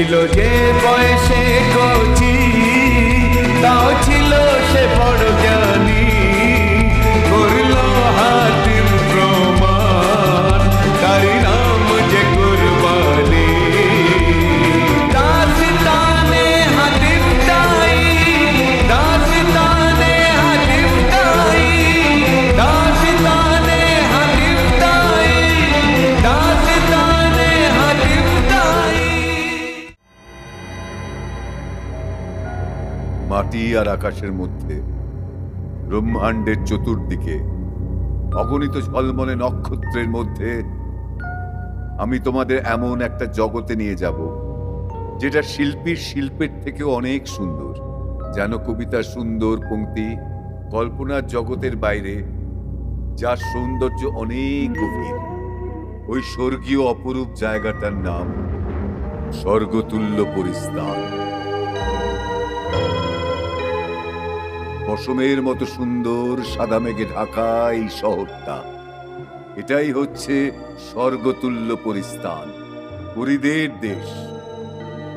ছিল যে বয়সে কচি, তাও ছিল সে বড় জ্ঞানী। করল হাতিম প্রমাণ, তারি নাম যে কুরবানি। দাস্তানে হাতিম তাই, দাস্তানে হাতিম তাই, দাস্তানে হাতিম তাই, দাস্তানে হাতিম তাই। মাটি আর আকাশের মধ্যে, ব্রহ্মাণ্ডের চতুর্দিকে, অগণিত ঝলমলে নক্ষত্রের মধ্যে আমি তোমাদের এমন একটা জগতে নিয়ে যাব যেটা শিল্পীর শিল্পের থেকে অনেক সুন্দর। যেন কবিতার সুন্দর পংক্তি কল্পনার জগতের বাইরে, যার সৌন্দর্য অনেক গভীর। ওই স্বর্গীয় অপরূপ জায়গাটার নাম স্বর্গতুল্য পরিস্থান। পশমের মতো সুন্দর সাদা মেঘে ঢাকা এই শহরটা, এটাই হচ্ছে স্বর্গতুল্য পরিস্থান, পরিদের দেশ।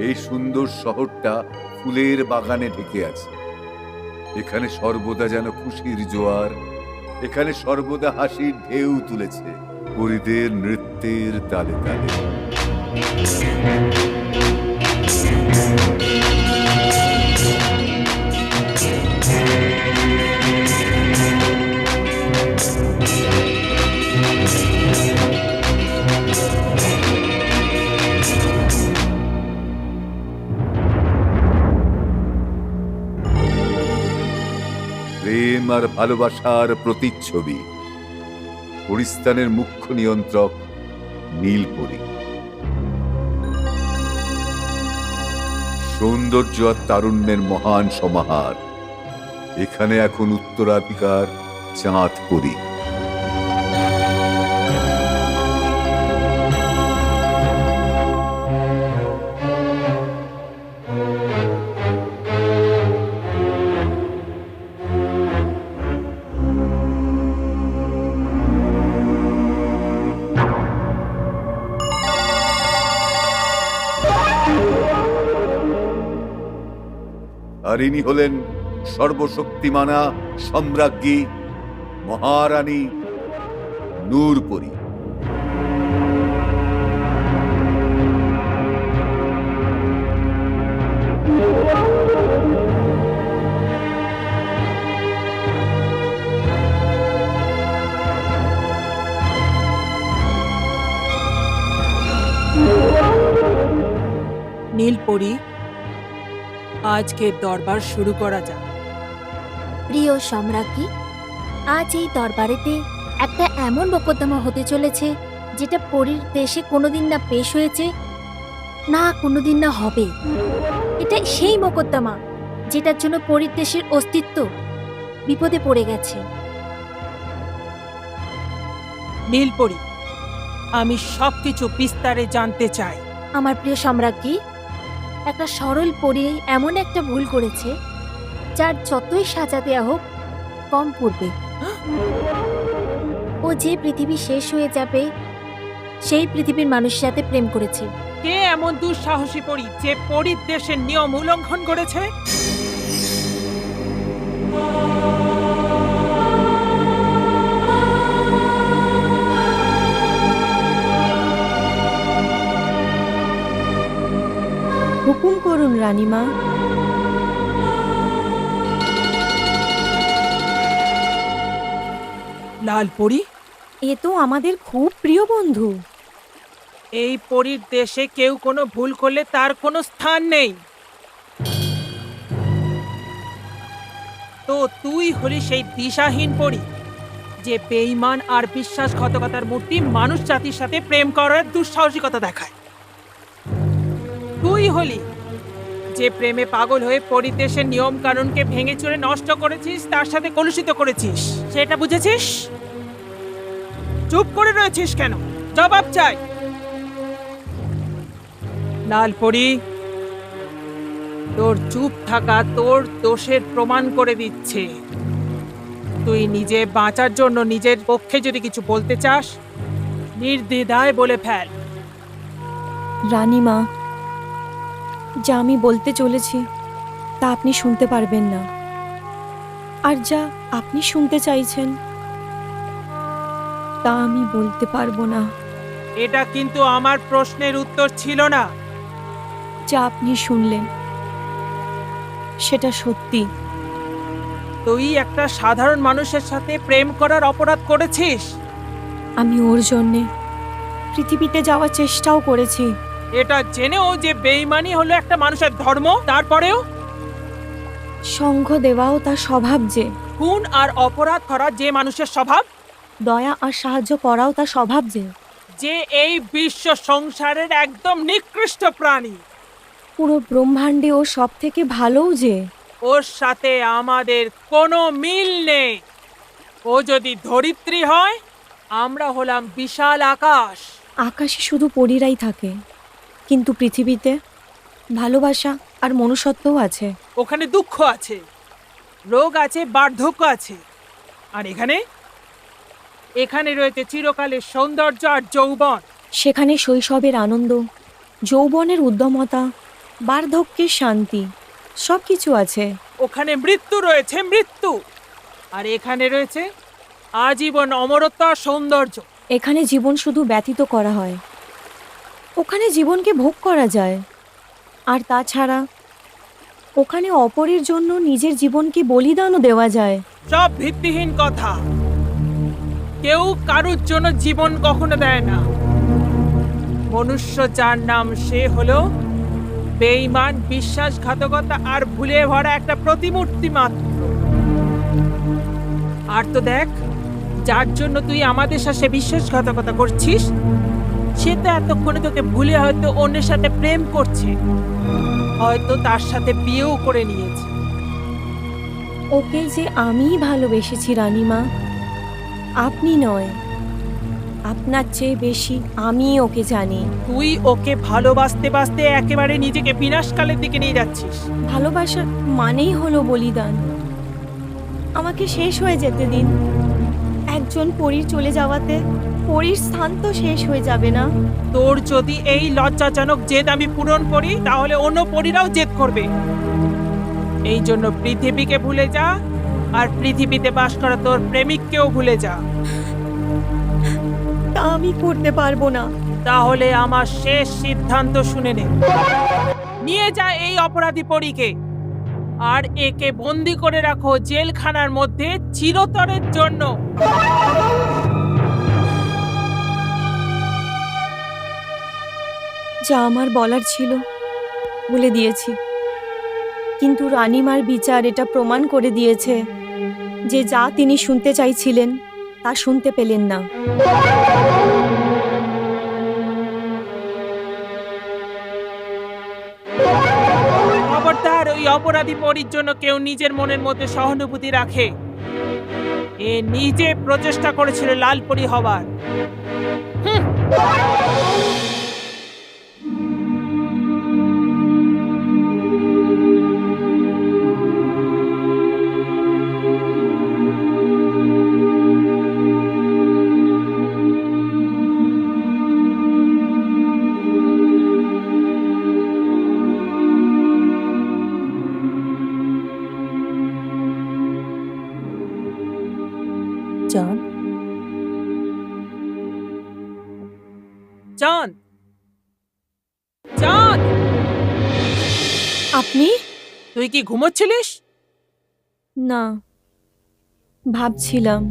এই সুন্দর শহরটা ফুলের বাগানে ঢেকে আছে। এখানে সর্বদা যেন খুশির জোয়ার, এখানে সর্বদা হাসির ঢেউ তুলেছে পরিদের নৃত্যের তালে তালে। প্রেম আর ভালোবাসার প্রতিচ্ছবি। পরিস্থানের মুখ্য নিয়ন্ত্রক নীলপরি। সৌন্দর্য আর তারুণ্যের মহান সমাহার। এখানে এখন উত্তরাধিকার চাঁদপরি। আর ইনি হলেন সর্বশক্তিমানা সম্রাজ্ঞী মহারানী নূরপরি। নীলপরি, আজকের দরবার শুরু করা যাক। প্রিয় সম্রাজ্ঞী, আজ এই দরবারেতে একটা এমন মোকদ্দমা হতে চলেছে যেটা পরীর দেশে কোনোদিন না পেশ হয়েছে, না কোনোদিন না হবে। এটা সেই মোকদ্দমা যেটার জন্য পরীর দেশের অস্তিত্ব বিপদে পড়ে গেছে। নীলপরি, আমি সবকিছু বিস্তারে জানতে চাই। আমার প্রিয় সম্রাজ্ঞী, একটা সরল পরী এমন একটা ভুল করেছে যার যতই সাজা দেয়া হোক কম পড়বে। ও যে পৃথিবী শেষ হয়ে যাবে সেই পৃথিবীর মানুষের সাথে প্রেম করেছে। কে এমন দুঃসাহসী পরী যে পরীর দেশের নিয়ম উল্লঙ্ঘন করেছে? হুকুম করুন রানীমা। লালপরি, এ তো আমাদের খুব প্রিয় বন্ধু। এই পরীর দেশে কেউ কোনো ভুল করলে তার কোনো স্থান নেই। তো তুই হলি সেই দিশাহীন পরী যে বেঈমান আর বিশ্বাসঘাতকতার মূর্তি মানুষ জাতির সাথে প্রেম করার দুঃসাহসিকতা দেখায়। তুই হলি যে প্রেমে পাগল হয়ে পরীর দেশের নিয়ম কানুনকে ভেঙে চুরে নষ্ট করেছিস, তার সাথে কলুষিত করেছিস। সেটা বুঝেছিস? চুপ করে রয়েছিস কেন? জবাব চাই। লালপরি, তোর চুপ থাকা তোর দোষের প্রমাণ করে দিচ্ছে। তুই নিজে বাঁচার জন্য নিজের পক্ষে যদি কিছু বলতে চাস, নির্দ্বিধায় বলে ফেল। রানীমা, যা আমি বলতে চলেছি তা আপনি শুনতে পারবেন না, আর যা আপনি শুনতে চাইছেন তা আমি বলতে পারবো না। এটা কিন্তু আমার প্রশ্নের উত্তর ছিল না। যা আপনি শুনলেন সেটা সত্যি। তুই একটা সাধারণ মানুষের সাথে প্রেম করার অপরাধ করেছিস। আমি ওর জন্যে পৃথিবীতে যাওয়ার চেষ্টাও করেছি। এটা জেনেও যে বেঈমানি হলো একটা মানুষের ধর্ম, তারপরেও সঙ্গ দেওয়াও তার স্বভাব, যে খুন আর অপরাধ করা যে মানুষের স্বভাব, দয়া আর সাহায্য করাও তার স্বভাব, যে যে এই বিশ্ব সংসারের একদম নিকৃষ্ট প্রাণী। পুরো ব্রহ্মাণ্ডে ও সব থেকে ভালোও, যে ওর সাথে আমাদের কোনো মিল নেই। ও যদি ধরিত্রী হয়, আমরা হলাম বিশাল আকাশ। আকাশে শুধু পরীরাই থাকে, কিন্তু পৃথিবীতে ভালোবাসা আর মনুষ্যত্বও আছে। ওখানে দুঃখ আছে, রোগ আছে, বার্ধক্য আছে। আর এখানে এখানে রয়েছে চিরকালের সৌন্দর্য আর যৌবন। সেখানে শৈশবের আনন্দ, যৌবনের উদ্যমতা, বার্ধক্যের শান্তি, সব কিছু আছে। ওখানে মৃত্যু রয়েছে, মৃত্যু। আর এখানে রয়েছে আজীবন অমরত্ব আর সৌন্দর্য। এখানে জীবন শুধু ব্যতীত করা হয়, ওখানে জীবনকে ভোগ করা যায়। আর তাছাড়া ওখানে অপরের জন্য নিজের জীবনকে বলিদানও দেওয়া যায়। সব ভিত্তিহীন কথা। কেউ কারুর জন্য জীবন কখনো দেয় না। মনুষ্য যার নাম, সে হলো বেঈমান, বিশ্বাসঘাতকতা আর ভুলে ভরা একটা প্রতিমূর্তি মাত্র। আর তো দেখ, যার জন্য তুই আমাদের সাথে বিশ্বাসঘাতকতা করছিস, সে তো এতক্ষণে তোকে ভুলে হয়তো অন্যের সাথে প্রেম করছে, হয়তো তার সাথে বিয়েও করে নিয়েছে। ওকে যে আমিই ভালোবেসেছি রানীমা, আপনি নয়। আপনার চেয়ে বেশি আমি ওকে জানি। তুই ওকে ভালোবাসতে বাসতে একেবারে নিজেকে বিনাশকালের দিকে নিয়ে যাচ্ছিস। ভালোবাসা মানেই হলো বলিদান। আমাকে শেষ হয়ে যেতে দিন। একজন পরীর চলে যাওয়াতে পরীর স্থান তো শেষ হয়ে যাবে না? তোর যদি এই লজ্জাজনক জেদ আমি পূরণ করি, তাহলে অন্য পরীরাও জেদ করবে। এই জন্য পৃথিবীকে ভুলে যা, আর পৃথিবীতে বাস করা তোর প্রেমিককেও ভুলে যা। তা আমি করতে পারবো না। তাহলে আমার শেষ সিদ্ধান্ত শুনে নে। নিয়ে যা এই অপরাধী পরীকে, আর একে বন্দি করে রাখো জেলখানার মধ্যে চিরতরের জন্য। যা আমার বলার ছিল বলে দিয়েছি, কিন্তু রানীমার বিচার এটা প্রমাণ করে দিয়েছে যে যা তিনি শুনতে চাইছিলেন তা শুনতে পেলেন না। খবরদার ওই অপরাধী পরীর জন্য কেউ নিজের মনের মধ্যে সহানুভূতি রাখে। এ নিজে প্রচেষ্টা করেছিল লালপরী হবার। হুঁ। জন, চাঁদ, চাঁদ, আপনি? তুই কি ঘুমোচ্ছিলিস? না, ভাবছিলাম।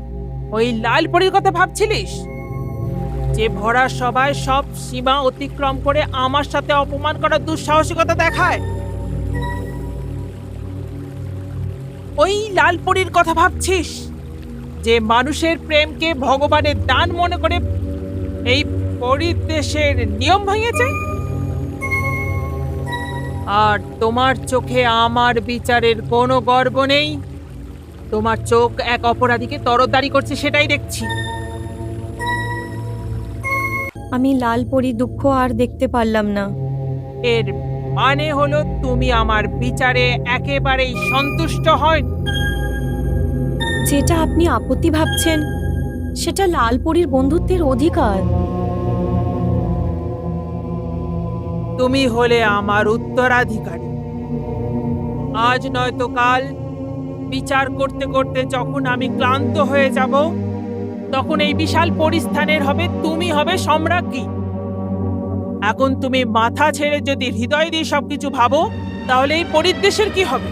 ওই লালপরীর কথা ভাবছিলিস, যে ভরা সবাই সব সীমা অতিক্রম করে আমার সাথে অপমান করার দুঃসাহসিকতা দেখায়? ওই লালপরীর কথা ভাবছিস, যে মানুষের প্রেমকে ভগবানের দান মনে করে এই পরিদেশের নিয়ম ভেঙেছে? আর তোমার চোখে আমার বিচারের কোনো গর্ব নেই। তোমার চোখ এক অপরাধীকে তরদারি করছে, সেটাই দেখছি। আমি লালপরী দুঃখ আর দেখতে পারলাম না। এর মানে হলো তুমি আমার বিচারে একেবারেই সন্তুষ্ট হয়। যেটা আপনি আপত্তি ভাবছেন সেটা লালপরীর বন্ধুত্বের অধিকার। তুমি হলে আমার উত্তরাধিকারী। আজ নয়তো কাল বিচার করতে করতে যখন আমি ক্লান্ত হয়ে যাব, তখন এই বিশাল পরিস্থানের হবে তুমি হবে সম্রাজ্ঞী। এখন তুমি মাথা ছেড়ে যদি হৃদয় দিয়ে সবকিছু ভাবো, তাহলে এই পরিদেশের কি হবে?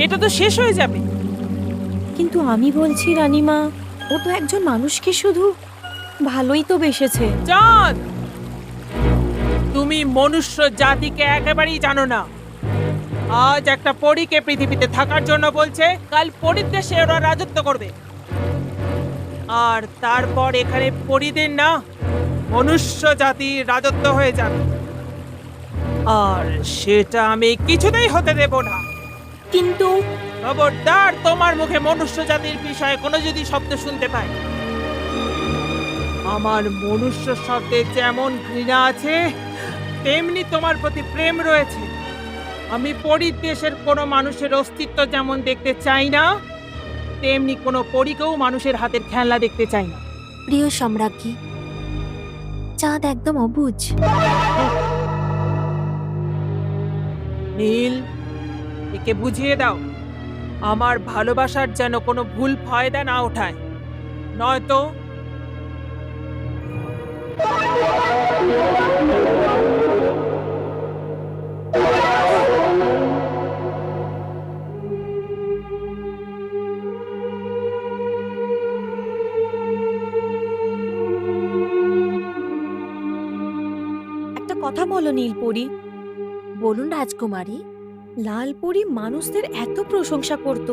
এটা তো শেষ হয়ে যাবে। কিন্তু আমি বলছি রানীমা, ও তো একজন মানুষকে শুধু ভালোই তো বেসেছে। চাঁদ, তুমি মনুষ্য জাতিকে একেবারেই জানো না। আজ একটা পরীকে পৃথিবীতে থাকার জন্য বলছে, কাল পরীর দেশে ওরা রাজত্ব করবে। আর তারপর এখানে পরীদের না, মনুষ্য জাতির রাজত্ব হয়ে যাবে। আর সেটা আমি কিছুতেই হতে দেব না। কিন্তু খবরদার, তোমার মুখে মনুষ্য জাতির বিষয়ে কোনো যদি শব্দ শুনতে পাই। আমার মনুষ্য শব্দে যেমন ঘৃণা আছে, তেমনি তোমার প্রতি প্রেম রয়েছে। আমি পরীর দেশের কোনো মানুষের অস্তিত্ব যেমন দেখতে চাই না, তেমনি কোনো পরীকেও মানুষের হাতের খেলনা দেখতে চাই না। প্রিয় সম্রাজ্ঞী, চাঁদ একদম অবুঝ। নীল, একে বুঝিয়ে দাও আমার ভালোবাসার যেন কোনো ভুল ফায়দা না ওঠায়, নয়তো একটা কথা বলো নীলপরি। বলুন রাজকুমারী। লালপরি মানুষদের এত প্রশংসা করত,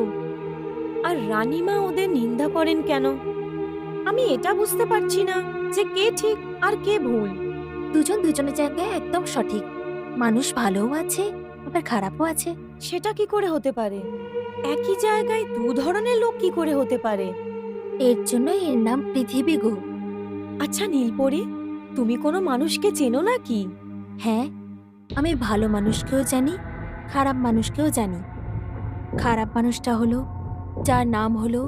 আর রানীমা ওদের নিন্দা করেন কেন? আমি এটা বুঝতে পারছি না যে কে ঠিক আর কে ভুল। দুজন দুজনের জায়গায় একদম সঠিক। মানুষ ভালোও আছে, আবার খারাপও আছে। সেটা কি করে হতে পারে? একই জায়গায় দু ধরনের লোক কি করে হতে পারে? এর জন্য এর নাম পৃথিবী গো। আচ্ছা নীলপরি, তুমি কোনো মানুষকে চেনো নাকি? হ্যাঁ, আমি ভালো মানুষকেও জানি, খারাপ মানুষকেও জানি। খারাপ মানুষটা হলো যার নাম হলো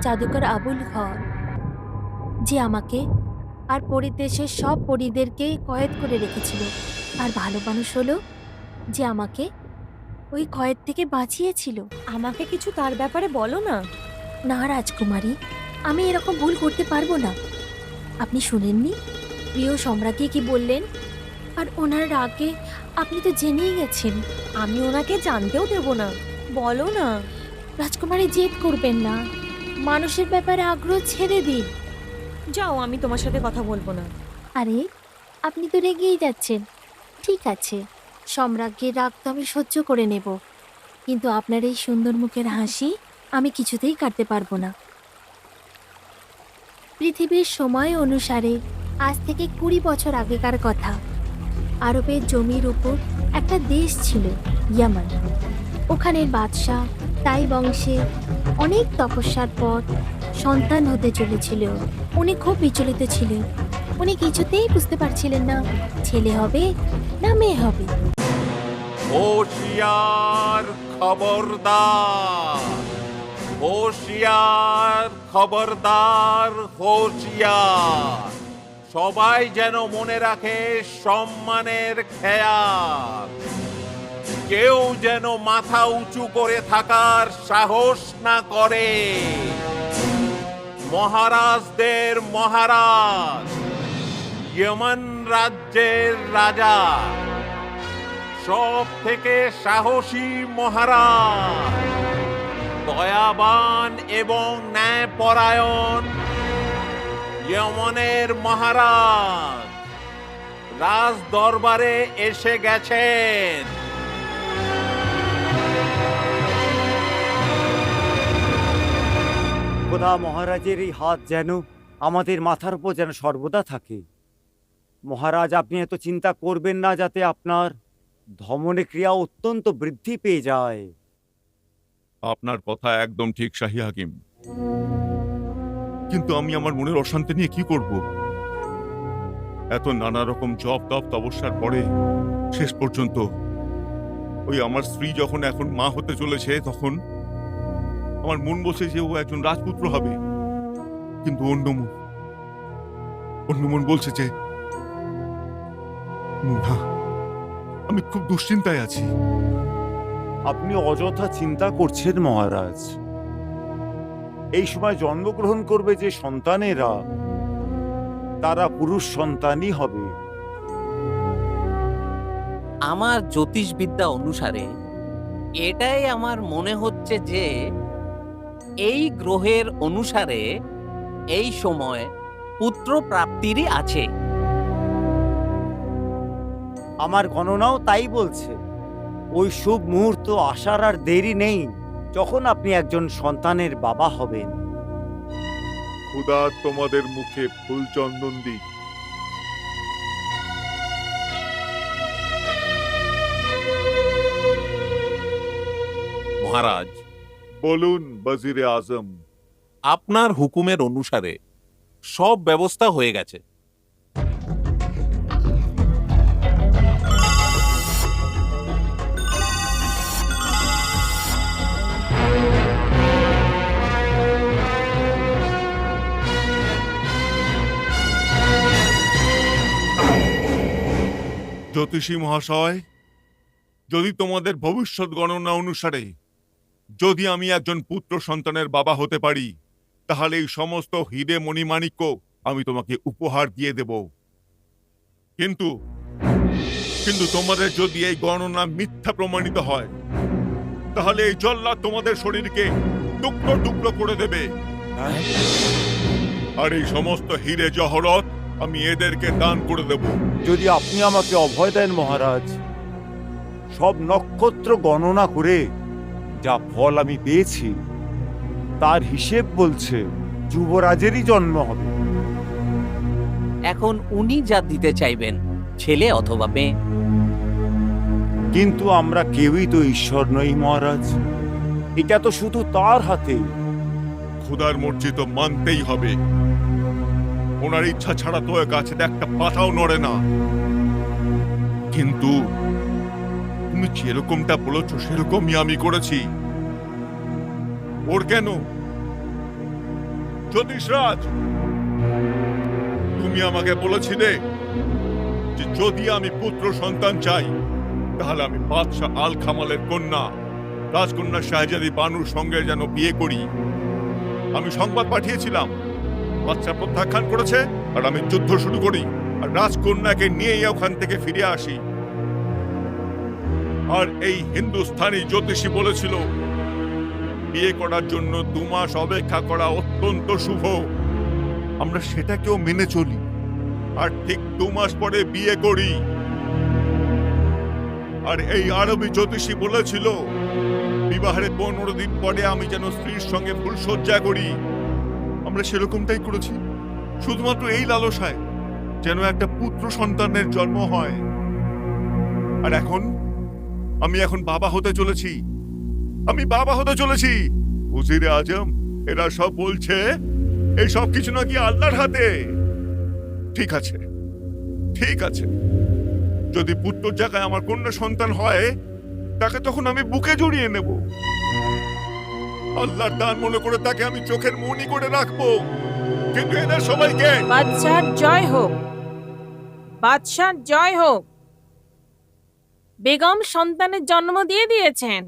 জাদুকর আবুল হক, যে আমাকে আর পরিদেশের সব পরীদেরকে কয়েদ করে রেখেছিল। আর ভালো মানুষ হলো যে আমাকে ওই কয়েদ থেকে বাঁচিয়েছিল। আমাকে কিছু তার ব্যাপারে বলো না। না রাজকুমারী, আমি এরকম ভুল করতে পারবো না। আপনি শুনেননি প্রিয় সম্রাজ্ঞী কি বললেন? আর ওনার রাগে আপনি তো জেনেই গেছেন। আমি ওনাকে জানতেও দেব না, বলো না। রাজকুমারী, জেদ করবেন না, মানুষের ব্যাপারে আগ্রহ ছেড়ে দিন। যাও, আমি তোমার সাথে কথা বলবো না। আরে, আপনি তো রেগেই যাচ্ছেন। ঠিক আছে, সম্রাজ্ঞীর রাগ তো আমি সহ্য করে নেব, কিন্তু আপনার এই সুন্দর মুখের হাসি আমি কিছুতেই কাটতে পারবো না। পৃথিবীর সময় অনুসারে আজ থেকে 20 বছর আগেকার কথা। আরবের জমির উপর একটা দেশ ছিল, ইয়ামান। ওখানের বাদশাহ তাই বংশে অনেক তপস্যার পর সন্তান হতে চলেছিল। উনি খুব বিচলিত ছিলেন। উনি কিছুতেই বুঝতে পারছিলেন না ছেলে হবে না মেয়ে হবে। হোশিয়ার, খবরদার! হোশিয়ার, খবরদার, হোশিয়ার! সবাই যেন মনে রাখে সম্মানের খেয়াল। কেউ যেন মাথা উঁচু করে থাকার সাহস না করে। মহারাজদের মহারাজ, ইয়েমেন রাজ্যের রাজা, সব থেকে সাহসী মহারাজ, দয়াবান এবং ন্যায়পরায়ণ ইয়েমেনের মহারাজ রাজ দরবারে এসে গেছেন। খোদা, মহারাজের এই হাত যেন আমাদের মাথার উপর যেন সর্বদা থাকে। মহারাজ, আপনি এত চিন্তা করবেন না যাতে আপনার ধমনী ক্রিয়া অত্যন্ত বৃদ্ধি পেয়ে যায়। আপনার কথা একদম ঠিক শাহী হাকিম, কিন্তু আমি আমার মনের অশান্তি নিয়ে কি করব? এত নানা রকম জপ তপ তপস্যার পরে শেষ পর্যন্ত ওই আমার স্ত্রী যখন এখন মা হতে চলেছে, তখন আমার মন বলছে যে ও একজন রাজপুত্র হবে, কিন্তু অন্য মন বলছে যে না, আমি খুব দুশ্চিন্তায় আছি। আপনি অযথা চিন্তা করছেন মহারাজ। এই সময় জন্মগ্রহণ করবে যে সন্তানেরা, তারা পুরুষ সন্তানই হবে। আমার জ্যোতিষবিদ্যা অনুসারে এটাই আমার মনে হচ্ছে যে এই গ্রহের অনুসারে এই সময় পুত্র প্রাপ্তিরই আছে। আমার গণনাও তাই বলছে। ওই শুভ মুহূর্ত আসার আর দেরি নেই, যখন আপনি একজন সন্তানের বাবা হবেন। খোদা তোমাদের মুখে ফুল চন্দন দিক। মহারাজ, বলুন বজিরে আজম। আপনার হুকুমের অনুসারে সব ব্যবস্থা হয়ে গেছে। জ্যোতিষী মহাশয়, যদি তোমাদের ভবিষ্যৎ গণনা অনুসারে যদি আমি একজন পুত্র সন্তানের বাবা হতে পারি, তাহলে এই সমস্ত হীরে মণিমাণিক্য আমি তোমাকে উপহার দিয়ে দেব। কিন্তু কিন্তু তোমাদের যদি এই গণনা মিথ্যা প্রমাণিত হয়, তাহলে এই জল্লাদ তোমাদের শরীরকে টুকরো টুকরো করে দেবে। আর এই সমস্ত হীরে জহরত আমি এদেরকে দান করে দেব। যদি আপনি আমাকে অভয় দেন মহারাজ, সব নক্ষত্র গণনা করে যা ফল আমি পেয়েছি, তার হিসেব বলছে যুবরাজেরই জন্ম হবে। এখন উনি যা দিতে চাইবেন, ছেলে অথবা মেয়ে। কিন্তু আমরা কেউই তো ঈশ্বর নই মহারাজ, এটা তো শুধু তার হাতে। খোদার মর্জি তো মানতেই হবে। ওনার ইচ্ছা ছাড়া তো এ গাছের একটা পাতাও নড়ে না। কিন্তু তুমি যেরকমটা বলেছ সেরকমই আমি করেছি। ওর কেন? জ্যোতিষরাজ, তুমি আমাকে বলেছিলে যে যদি আমি পুত্র সন্তান চাই, তাহলে আমি বাদশাহ আল খামালের কন্যা রাজকন্যা শাহজাদি বানুর সঙ্গে যেন বিয়ে করি। আমি সংবাদ পাঠিয়েছিলাম, বাচ্চা প্রত্যাখ্যান করেছে, আর আমি যুদ্ধ শুরু করি আর রাজকন্যাকে নিয়ে ওখান থেকে ফিরে আসি। আর এই হিন্দুস্তানি জ্যোতিষী বলেছিল বিয়ে করার জন্য 2 মাস অপেক্ষা করা অত্যন্ত শুভ। আমরা সেটাকেও মেনে চলি, আর ঠিক 2 মাস পরে বিয়ে করি। আর এই আরবি জ্যোতিষী বলেছিল বিবাহের 15 দিন পরে আমি যেন স্ত্রীর সঙ্গে ফুলসজ্জা করি। আমরা সেরকমটাই করেছি, শুধুমাত্র এই লালসায় যেন একটা পুত্র সন্তানের জন্ম হয়। আর আমি এখন বাবা হতে চলেছি। আমি বাবা হতে চলেছি। উজিরে আজম, এরা সব বলছে এই সব কিছু নাকি আল্লাহর হাতে। ঠিক আছে, ঠিক আছে, যদি পুত্র জায়গায় আমার কন্যা সন্তান হয়, তাকে তখন আমি বুকে জড়িয়ে নেব। আল্লাহর দান মনে করে তাকে আমি চোখের মনি করে রাখবো। কিন্তু এদের সবাইকে বাদশার জয় হোক, বাদশার জয় হোক। বেগম সন্তানের জন্ম দিয়ে দিয়েছেন।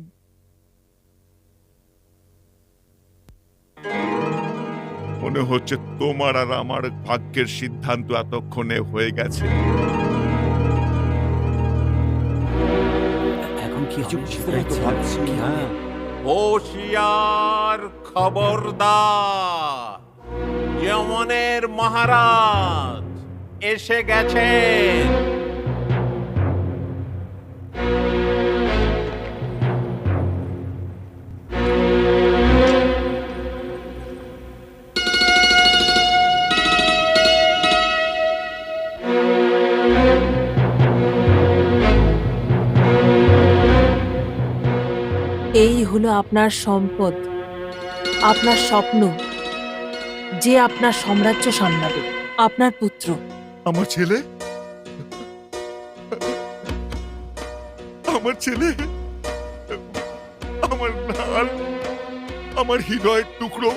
মনে হচ্ছে তোমার আর আমার ভাগ্যের সিদ্ধান্ত এতক্ষণে হয়ে গেছে। এখন কি কিছু বুঝতে তো পারছি না। হোশিয়ার, খবরদার! ইয়েমেনের মহারাজ এসে গেছেন। এই হলো আপনার সম্পদ, আপনার স্বপ্ন, যে আপনার সাম্রাজ্য সামলাবে, আপনার পুত্র। আমার ছেলে, আমার ছেলে, আমার লাল, আমার হৃদয়ের টুকরো।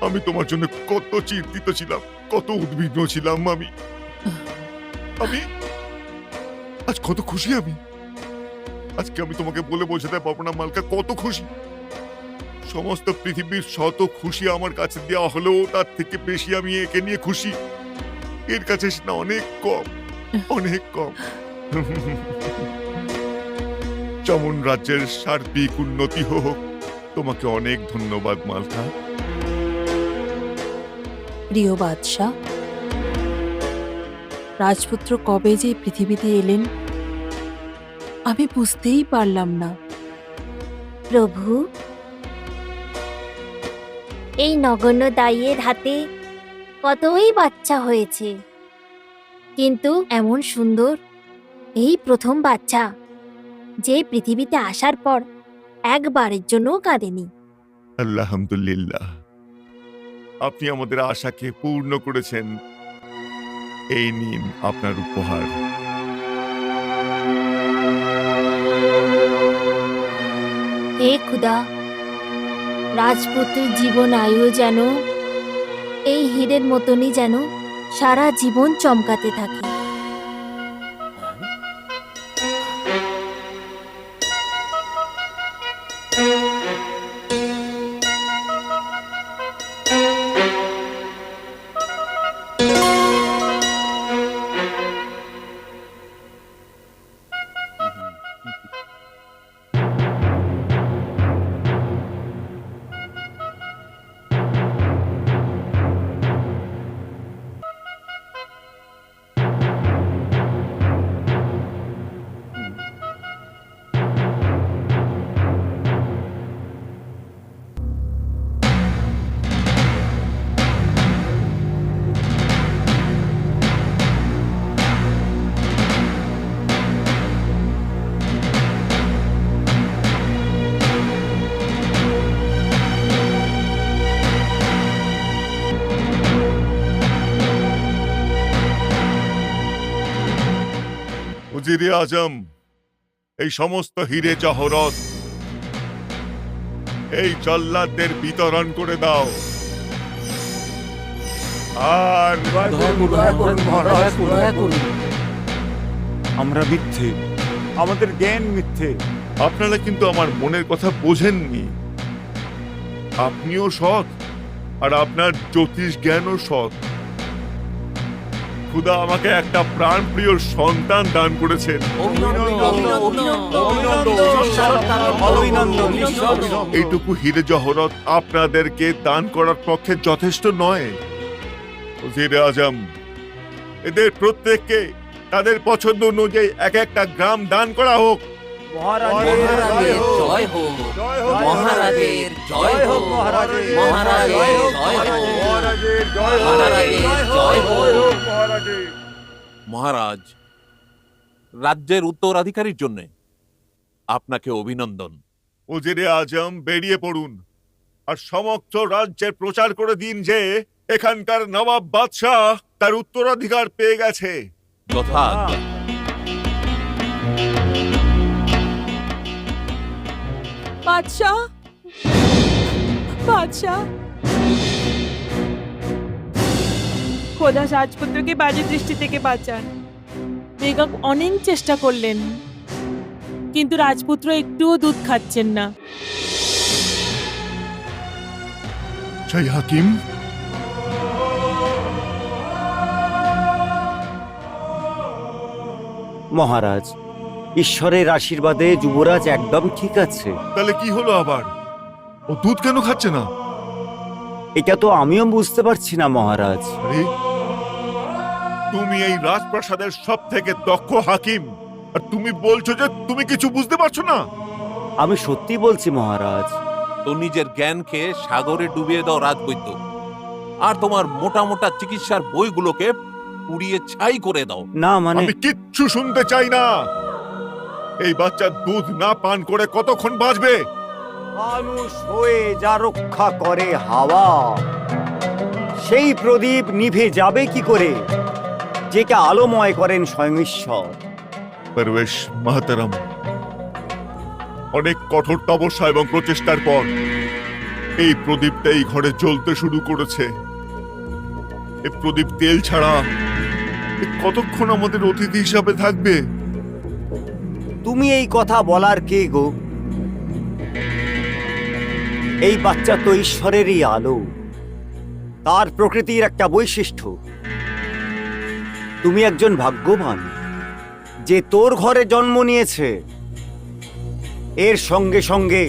আমি তোমার জন্য কত চিন্তিত ছিলাম, কত উদ্বিগ্ন ছিলাম। আমি আজ কত খুশি আমি। আজকে আমি তোমাকে বলে বোঝাতে পারবো না মালকা, কত খুশি। সমস্ত পৃথিবীর শত খুশি আমার কাছে দেওয়া হলেও তার থেকে বেশি আমি একে নিয়ে খুশি। এর কাছে সেটা অনেক কম, অনেক কম। যেমন রাজ্যের সার্বিক উন্নতি হোক। তোমাকে অনেক ধন্যবাদ মালকা। প্রিয় বাদশাহ, রাজপুত্র কবে যে পৃথিবীতে এলেন আমি বুঝতেই পারলাম না। প্রভু, এই নগণ্য দাইয়ের হাতে কতই বাচ্চা হয়েছে, কিন্তু এমন সুন্দর এই প্রথম বাচ্চা যে পৃথিবীতে আসার পর একবারের জন্যও কাঁদেনি। আলহামদুলিল্লাহ, আপনি আমাদের আশাকে পূর্ণ করেছেন। এই নিন আপনার উপহার। হে খুদা, রাজপুত্রের জীবন আয়ু যেন এই হীরের মতনই যেন সারা জীবন চমকাতে থাকে। উজিরে আজম, এই সমস্ত হিরে জহরত এই জল্লাদদের বিতরণ করে দাও। আর আমরা মিথ্যে, আমাদের জ্ঞান মিথ্যে। আপনারা কিন্তু আমার মনের কথা বোঝেননি। আপনিও সৎ, আর আপনার জ্যোতিষ জ্ঞানও সৎ। খুদা আমাকে একটা প্রাণপ্রিয় সন্তান দান করেছেন। এইটুকু হিরে জহরত আপনাদেরকে দান করার পক্ষে যথেষ্ট নয়। ওজিরে আজম, এদের প্রত্যেককে তাদের পছন্দ অনুযায়ী এক একটা গ্রাম দান করা হোক। মহারাজের জয় হোক, মহারাজের জয় হোক, মহারাজের জয় হোক, মহারাজের জয় হোক। মহারাজ, রাজ্যের উত্তরাধিকারীর জন্য আপনাকে অভিনন্দন। ওজিরে আজম, বেরিয়ে পড়ুন আর সমস্ত রাজ্যের প্রচার করে দিন যে এখানকার নবাব বাদশাহ তার উত্তরাধিকার পেয়ে গেছে। যথাজ্ঞা। বাদশাহ, বাদশাহ, খোদা রাজপুত্রকে বাজে দৃষ্টি থেকে বাঁচান। বেগম অনেক চেষ্টা করলেন, কিন্তু রাজপুত্র একটুও দুধ খাচ্ছেন না। জয় হাকিম। মহারাজ, ঈশ্বরের আশীর্বাদে যুবরাজ একদম ঠিক আছে। তাহলে কি হলো আবার? ও দুধ কেন খাচ্ছে না? এটা তো আমিও বুঝতে পারছি না মহারাজ। আরে, তুমি এই রাজপ্রাসাদের সব থেকে দক্ষ হাকিম, আর তুমি বলছো যে তুমি কিছু বুঝতে পারছো না? আমি সত্যি বলছি মহারাজ। তো নিজের জ্ঞানকে সাগরে ডুবিয়ে দাও রাজবৈদ্য, আর তোমার মোটা মোটা চিকিৎসার বইগুলোকে পুড়িয়ে ছাই করে দাও। না মানে আমি কিচ্ছু শুনতে চাই না। এই বাচ্চা দুধ না পান করে কতক্ষণ বাঁচবে? মানুষ হয়ে যা রক্ষা করে হাওয়া, সেই প্রদীপ নিভে যাবে কি করে যেকে আলোময় করেন স্বয়ং ঈশ্বর। পরবেশ মাহতারাম, অনেক কঠোর তপস্যা এবং প্রচেষ্টার পর এই প্রদীপটা এই ঘরে জ্বলতে শুরু করেছে। এই প্রদীপ তেল ছাড়া এ কতক্ষণ আমাদের অতিথি হিসাবে থাকবে? তুমি এই কথা বলার কে গো? এই বাচ্চা তো ঈশ্বরেরই আলো, তার প্রকৃতির একটা বৈশিষ্ট্য। তুমি একজন ভাগ্যবান যে তোর ঘরে জন্ম নিয়েছে। এর সঙ্গে সঙ্গে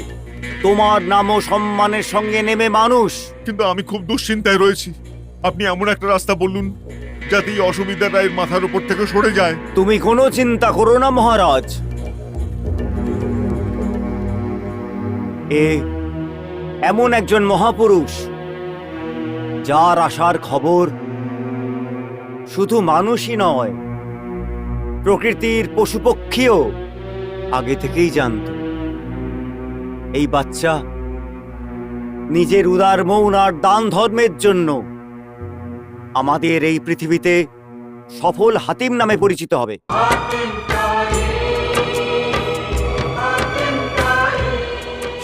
তোমার নামও সম্মানের সঙ্গে নেমে মানুষ। কিন্তু আমি খুব দুশ্চিন্তায় রয়েছি। আপনি এমন একটা রাস্তা বলুন যাতে এই অসুবিধাটা এর মাথার উপর থেকে সরে যায়। তুমি কোনো চিন্তা করো না মহারাজ। এমন একজন মহাপুরুষ যার আসার খবর শুধু মানুষই নয়, প্রকৃতির পশুপক্ষীও আগে থেকেই জানত। এই বাচ্চা নিজের উদার মৌন আর দান ধর্মের জন্য আমাদের এই পৃথিবীতে সফল হাতিম নামে পরিচিত হবে।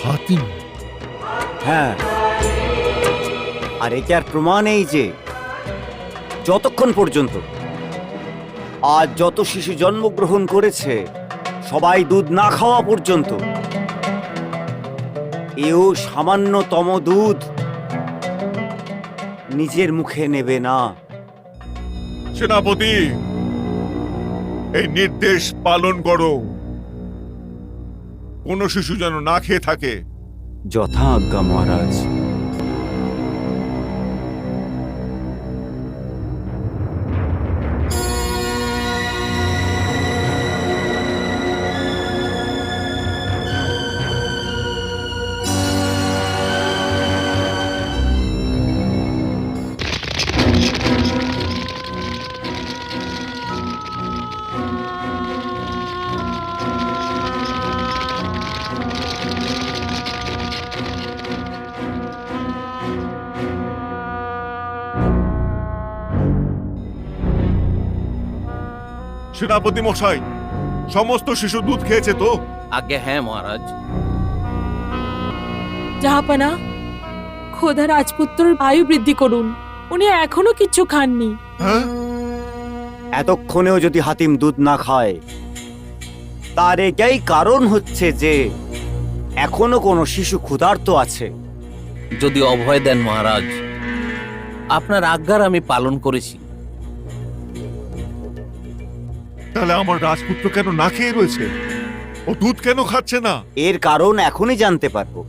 হাতিম? হ্যাঁ, আর এটার প্রমাণ এই যে যতক্ষণ পর্যন্ত আজ যত শিশু জন্মগ্রহণ করেছে সবাই দুধ না খাওয়া পর্যন্ত, এও সামান্যতম দুধ নিজের মুখে নেবে না। সেনাপতি, এই নির্দেশ পালন করো। কোন শিশু যেন না খেয়ে থাকে। যথা আজ্ঞা মহারাজ। সেনাপতি মশাই, সমস্ত শিশু দুধ খেয়েছে তো? আজ্ঞে হ্যাঁ মহারাজ। জাহাপানা, খোদা রাজপুত্রর আয়ু বৃদ্ধি করুন। উনি এখনো কিচ্ছু খাননি। হ্যাঁ? এতক্ষণেও যদি হাতিম দুধ না খায়, তার এটাই কারণ হচ্ছে যে এখনো কোনো শিশু ক্ষুধার্ত আছে। যদি অভয় দেন মহারাজ, আপনার আজ্ঞার আমি পালন করেছি। তাহলে আমার রাজপুত্র কেন না খেয়ে রয়েছে? ও দুধ কেন খাচ্ছে না? এর কারণ এখনই জানতে পারবো।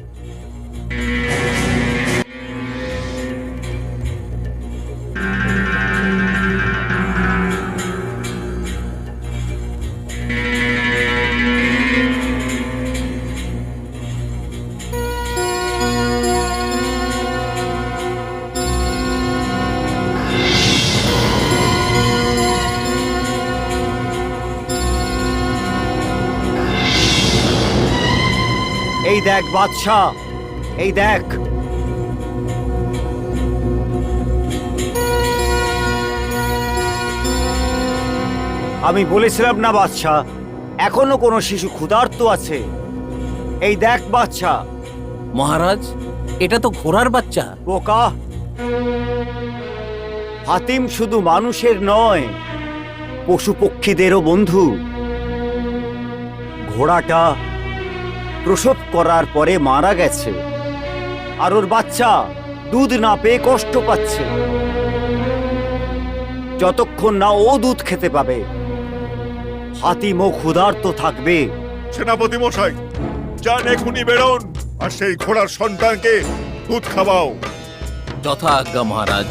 এই দেখ বাদশাহ, এই দেখ। আমি বলেছিলাম না বাদশাহ, এখনো কোনো শিশু ক্ষুধার্ত আছে। এই দেখ বাদশাহ। মহারাজ, এটা তো ঘোড়ার বাচ্চা। বোকা, হাতিম শুধু মানুষের নয়, পশু পক্ষীদেরও বন্ধু। ঘোড়াটা প্রসব করার পরে মারা গেছে, আর ওর বাচ্চা দুধ না পেয়ে কষ্ট পাচ্ছে। যতক্ষণ না ও দুধ খেতে পাবে, হাতিমও ক্ষুধার্ত থাকবে। সেনাপতি মশাই, যান এখনই বেরোন আর সেই ঘোড়ার সন্তানকে দুধ খাওয়াও। যথা আজ্ঞা মহারাজ।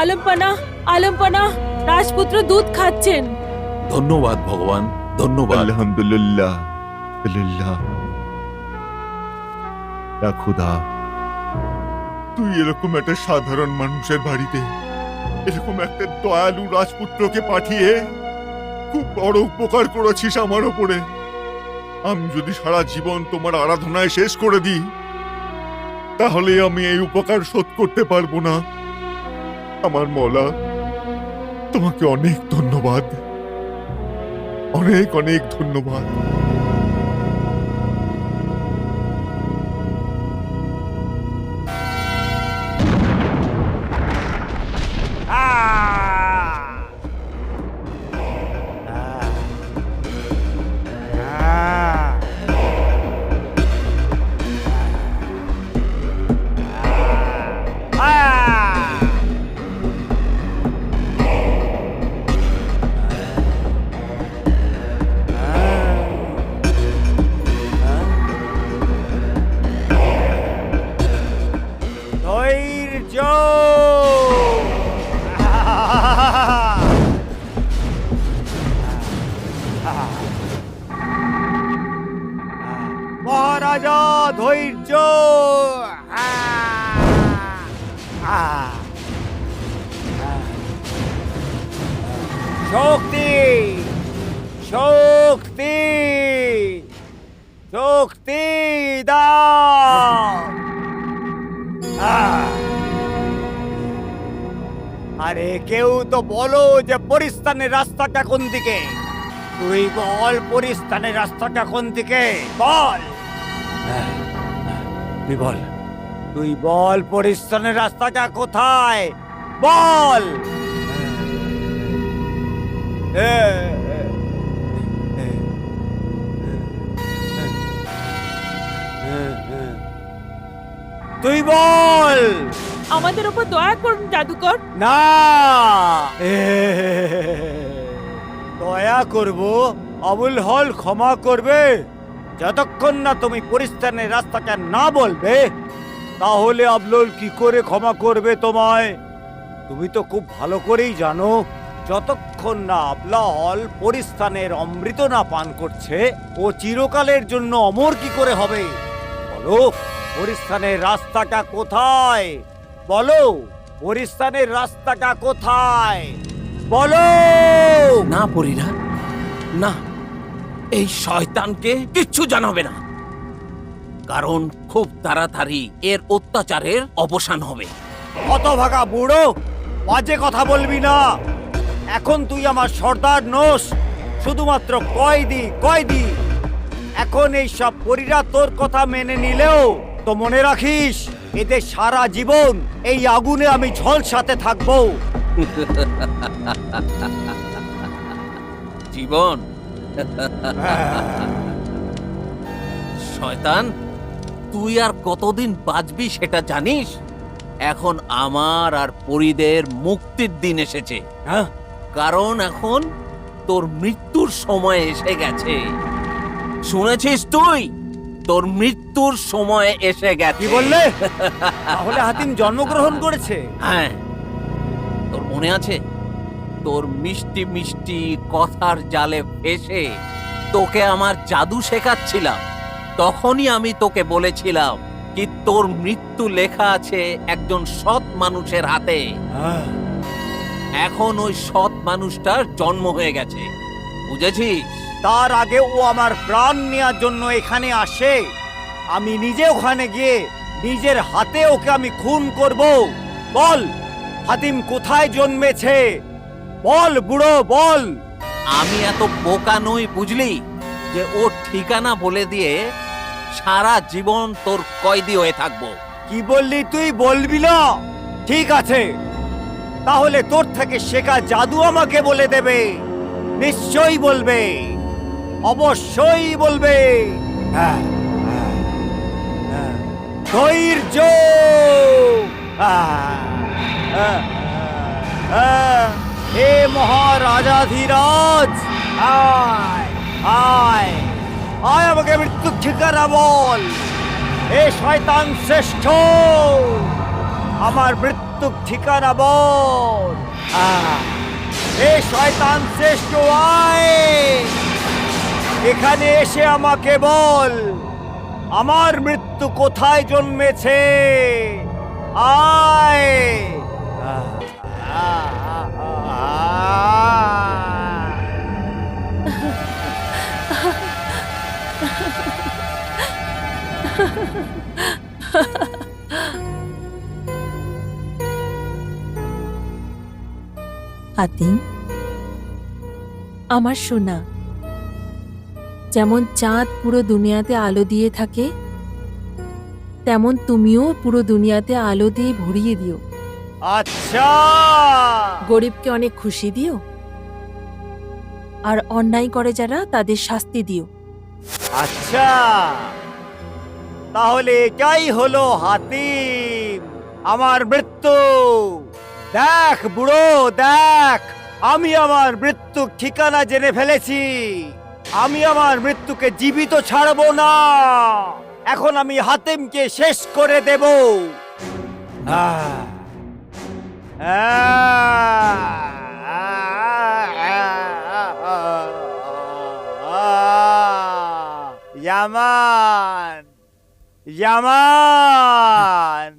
আলমপানা, আলমপানা, রাজপুত্র দুধ খাচ্ছেন। ধন্যবাদ ভগবান, ধন্যবাদ। আলহামদুলিল্লাহ, আলহামদুলিল্লাহ। ইয়া খুদা, তুই এরকম একটা সাধারণ মানুষের বাড়িতে এরকম একটা দয়ালু রাজপুত্রকে পাঠিয়ে খুব বড় উপকার করেছিস আমার ওপরে। আমি যদি সারা জীবন তোমার আরাধনায় শেষ করে দিই তাহলে আমি এই উপকার শোধ করতে পারবো না। আমার মওলা, তোমাকে অনেক ধন্যবাদ, অনেক অনেক ধন্যবাদ। ধৈর্য। মহারাজা ধৈর্য। শক্তি শক্তি শক্তি দাও। আরে কেউ তো বলো যে পরিস্থানের রাস্তাটা কোন দিকে? তুই বল পরিস্থানের রাস্তাটা কোন দিকে, বল। তুই বল, তুই বল পরিস্থানের রাস্তাটা কোথায়, বল। তুই বল। আমাদের উপর দয়া করুন জাদুকর। না, দয়া করব, আবুল হল ক্ষমা করবে। যতক্ষণ না তুমি পরিস্থানের রাস্তাটা না বলবে তাহলে আবুল কি করে ক্ষমা করবে তোমায়? তুমি তো খুব ভালো করেই জানো যতক্ষণ না আবলা হল পরিস্থানের অমৃত না পান করছে ও চিরকালের জন্য অমর কি করে হবে? বলো পরিস্থানের রাস্তাটা কোথায়, বলো পরিস্থানের রাস্তাটা কোথায়, বলো। না পরীরা, না, এই শয়তানকে কিচ্ছু জানাবে না, কারণ খুব তাড়াতাড়ি এর অত্যাচারের অবসান হবে। হতভাগা বুড়ো, বাজে কথা বলবি না। এখন তুই আমার সর্দার নোস, শুধুমাত্র কয়েদি কয়েদি। এখন এই সব পরীরা তোর কথা মেনে নিলেও তো মনে রাখিস এদের সারা জীবন এই আগুনে আমি ঝলসাতে থাকবো। জীবন? শয়তান, তুই আর কতদিন বাঁচবি সেটা জানিস? এখন আমার আর পরীদের মুক্তির দিন এসেছে। হ্যাঁ, কারণ এখন তোর মৃত্যুর সময় এসে গেছে। শুনেছিস তুই? তোর মৃত্যুর সময় এসে গেছে। কি বললে? তাহলে হাতিম জন্মগ্রহণ করেছে? হ্যাঁ, তোর মনে আছে? তোর মিষ্টি মিষ্টি কথার জালে ফেসে তোকে আমার জাদু শেখাচ্ছিলাম। তখনই আমি তোকে বলেছিলাম কি তোর মৃত্যু লেখা আছে একজন সৎ মানুষের হাতে। এখন ওই সৎ মানুষটার জন্ম হয়ে গেছে, বুঝেছিস? তার আগে ও আমার প্রাণ নেওয়ার জন্য এখানে আসে। আমি নিজে ওখানে গিয়ে নিজের হাতে ওকে আমি খুন করব। বল হাতিম কোথায় জন্মেছে, বল বুড়ো, বল। আমি এত বোকা নই বুঝলি যে ওর ঠিকানা বলে দিয়ে সারা জীবন তোর কয়েদি হয়ে থাকবো। কি বললি তুই? বলবি না? ঠিক আছে, তাহলে তোর থেকে শেখা জাদু আমাকে বলে দেবে। নিশ্চয়ই বলবে, অবশ্যই বলবে। ধৈর্য। হে মহারাজাধিরাজ, আয় আয় আয়, আমাকে মৃত্যু ঠিকানা বল। হে শয়তান শ্রেষ্ঠ, আমার মৃত্যু ঠিকানা বল। হে শয়তান শ্রেষ্ঠ, আয় এখানে এসে আমাকে বল আমার মৃত্যু কোথায় জন্মেছে। আয় হাতিম, আমার সোনা, যেমন চাঁদ পুরো দুনিয়াতে আলো দিয়ে থাকে, তেমন তুমিও পুরো দুনিয়াতে আলো দিয়ে ভরিয়ে দিও। আচ্ছা, গরিবকে অনেক খুশি দিও, আর অন্যায় করে যারা তাদের শাস্তি দিও। আচ্ছা, তাহলে এটাই হলো হাতিম, আমার মৃত্যু। দেখ বুড়ো, দেখ, আমি আমার মৃত্যুর ঠিকানা জেনে ফেলেছি। আমি আমার মৃত্যুকে জীবিত ছাড়বো না। এখন আমি হাতিমকে শেষ করে দেব। ইয়ামান, ইয়ামান।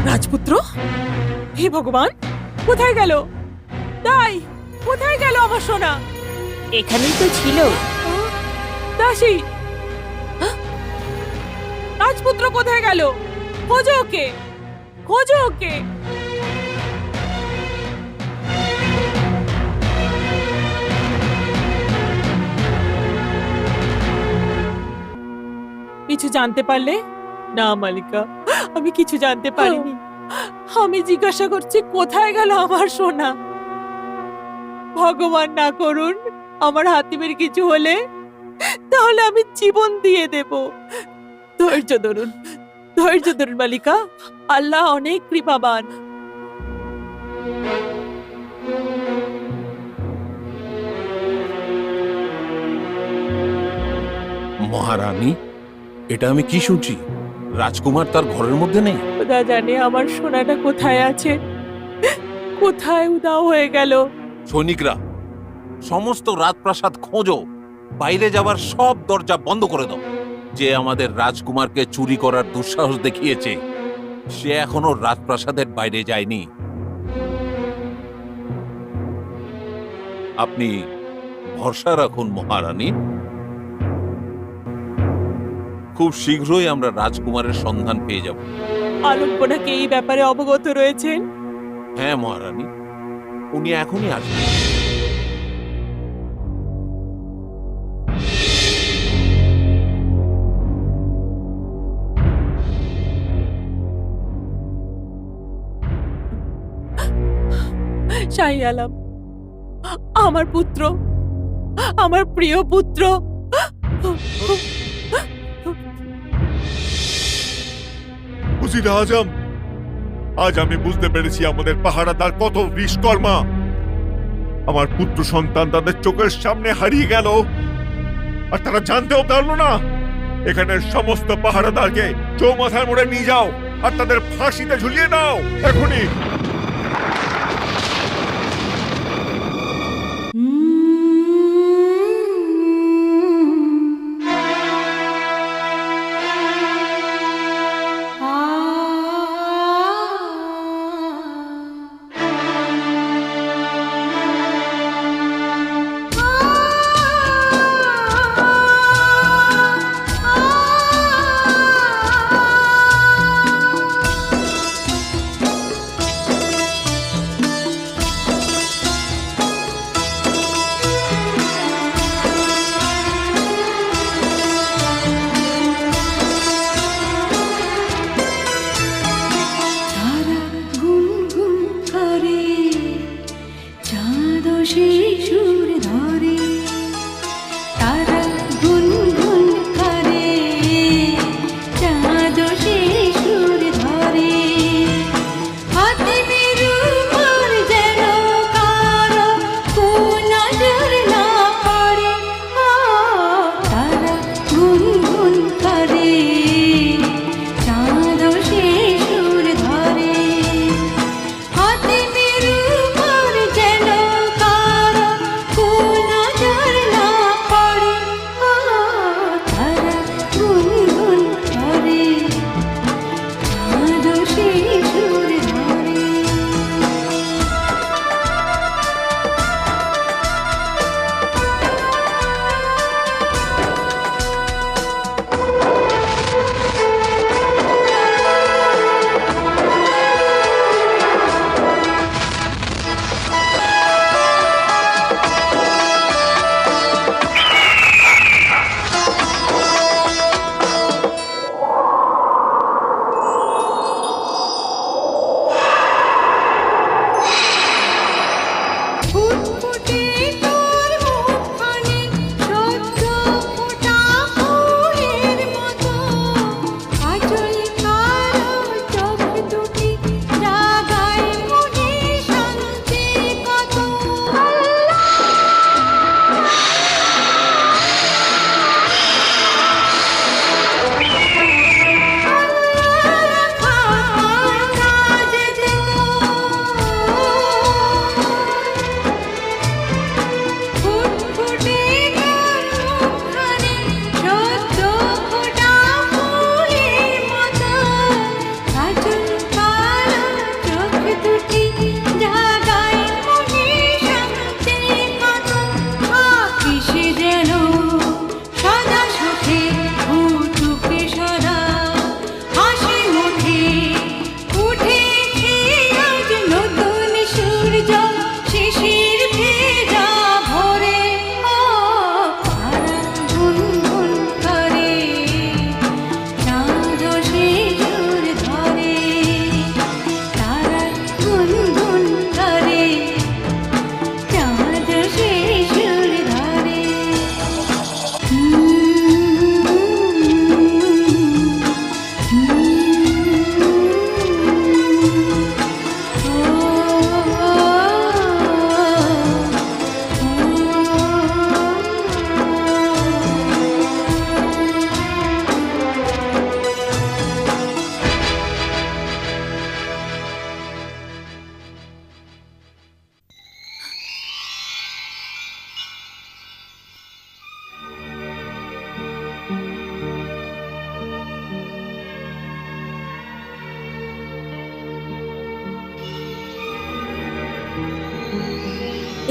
রাজপুত্র, হে ভগবান, কোথায় গেল? তাই কোথায় গেল আমার সোনা? এখানেই তো ছিল। দাসী, রাজপুত্র কোথায় গেল? খোঁজো ওকে, খোঁজো ওকে। কিছু জানতে পারলে? না মালিকা, আমি কিছু জানতে পারিনি। আমি জিজ্ঞাসা করছি কোথায় গেল আমার সোনা? ভগবান না করুন আমার হাতিমের কিছু হলে, তাহলে আমি জীবন দিয়ে দেব। ধৈর্য ধরুন, ধৈর্য ধরুন মালিকা, আল্লাহ অনেক কৃপাবান। মহারানী, এটা আমি কি শুনছি? রাজকুমার তার ঘরের মধ্যে নেই? খোদা জানে আমার সোনাটা কোথায় আছে, কোথায় উধাও হয়ে গেল। সৈনিকরা, সমস্ত রাজপ্রাসাদ খোঁজো, বাইরে যাবার সব দরজা বন্ধ করে দাও। যে আমাদের রাজকুমারকে চুরি করার দুঃসাহস দেখিয়েছে, সে এখনো রাজপ্রাসাদের বাইরে যায়নি। আপনি ভরসা রাখুন মহারানী, খুব শীঘ্রই আমরা রাজকুমারের সন্ধান পেয়ে যাব। আলম্পনাকে এই ব্যাপারে অবগত রয়েছেন? হ্যাঁ মহারানী, উনি এখনই আসবেন। শাহী আলম, আমার পুত্র, আমার প্রিয় পুত্র। উজির আজম, আজ আমি বুঝতে পেরেছি আমাদের পাহারাদার কত বিশ্বকর্মা। আমার পুত্র সন্তান তাদের চোখের সামনে হারিয়ে গেল, আর তারা জানতেও পারলো না। এখানের সমস্ত পাহারাদারকে চৌমাথার মোড়ে নিয়ে যাও আর তাদের ফাঁসিতে ঝুলিয়ে দাও এখনই।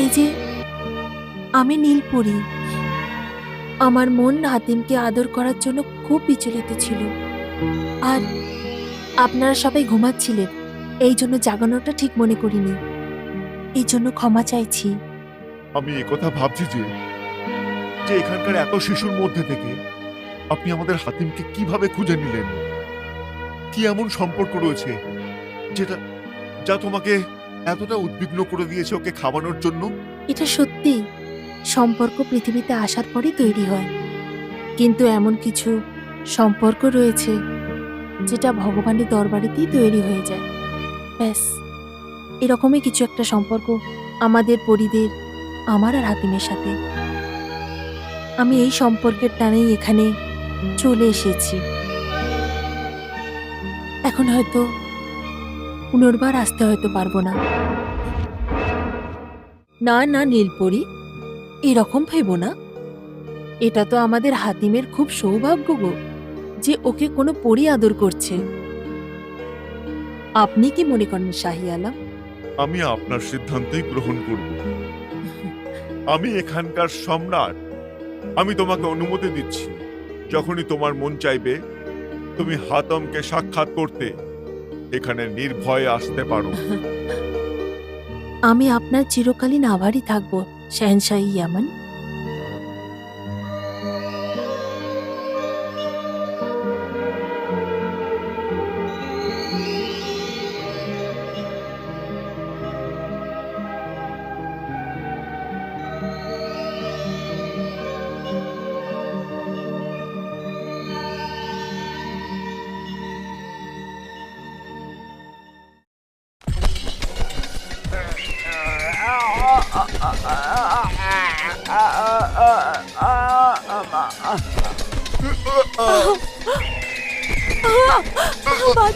এই যে আমি নীলপরি, আমার মন হাতিমকে আদর করার জন্য খুব বিচলিত ছিল, আর আপনারা সবাই ঘুমাচ্ছিলেন, এই জন্য জাগানোটা ঠিক মনে করিনি, এই জন্য ক্ষমা চাইছি। আমি একথা ভাবছি যে যে এখানকার এত শিশুর মধ্যে থেকে আপনি আমাদের হাতিমকে কিভাবে খুঁজে নিলেন? কি এমন সম্পর্ক রয়েছে যেটা যা তোমাকে এতটা উদ্বিগ্ন করে দিয়েছে ওকে খাওয়ানোর জন্য? এটা সত্যি, সম্পর্ক পৃথিবীতে আসার পরই তৈরি হয়, কিন্তু এমন কিছু সম্পর্ক রয়েছে যেটা ভগবানের দরবারেতেই তৈরি হয়ে যায়। ব্যাস, এরকমই কিছু একটা সম্পর্ক আমাদের পরিদের, আমার আর হাতিমের সাথে। আমি এই সম্পর্কের টানেই এখানে চলে এসেছি। এখন হয়তো পুনর্বার আসতে হয়তো পারবো না। না না নীলপরি, এরকম ভেবো না। এটা তো আমাদের হাতিমের খুব সৌভাগ্য গো যে ওকে কোনো পরী আদর করছে। আপনি কি মনে করেন শাহী আলম? আমি আপনার সিদ্ধান্তই গ্রহণ করব। আমি এখানকার সম্রাট। আমি তোমাকে অনুমতি দিচ্ছি, যখনই তোমার মন চাইবে তুমি হাতমকে সাক্ষাৎ করতে এখানে নির্ভয়ে আসতে পারো। আমি আপনার চিরকালীন আভারই থাকবো শাহেনশাহী ইয়ামান।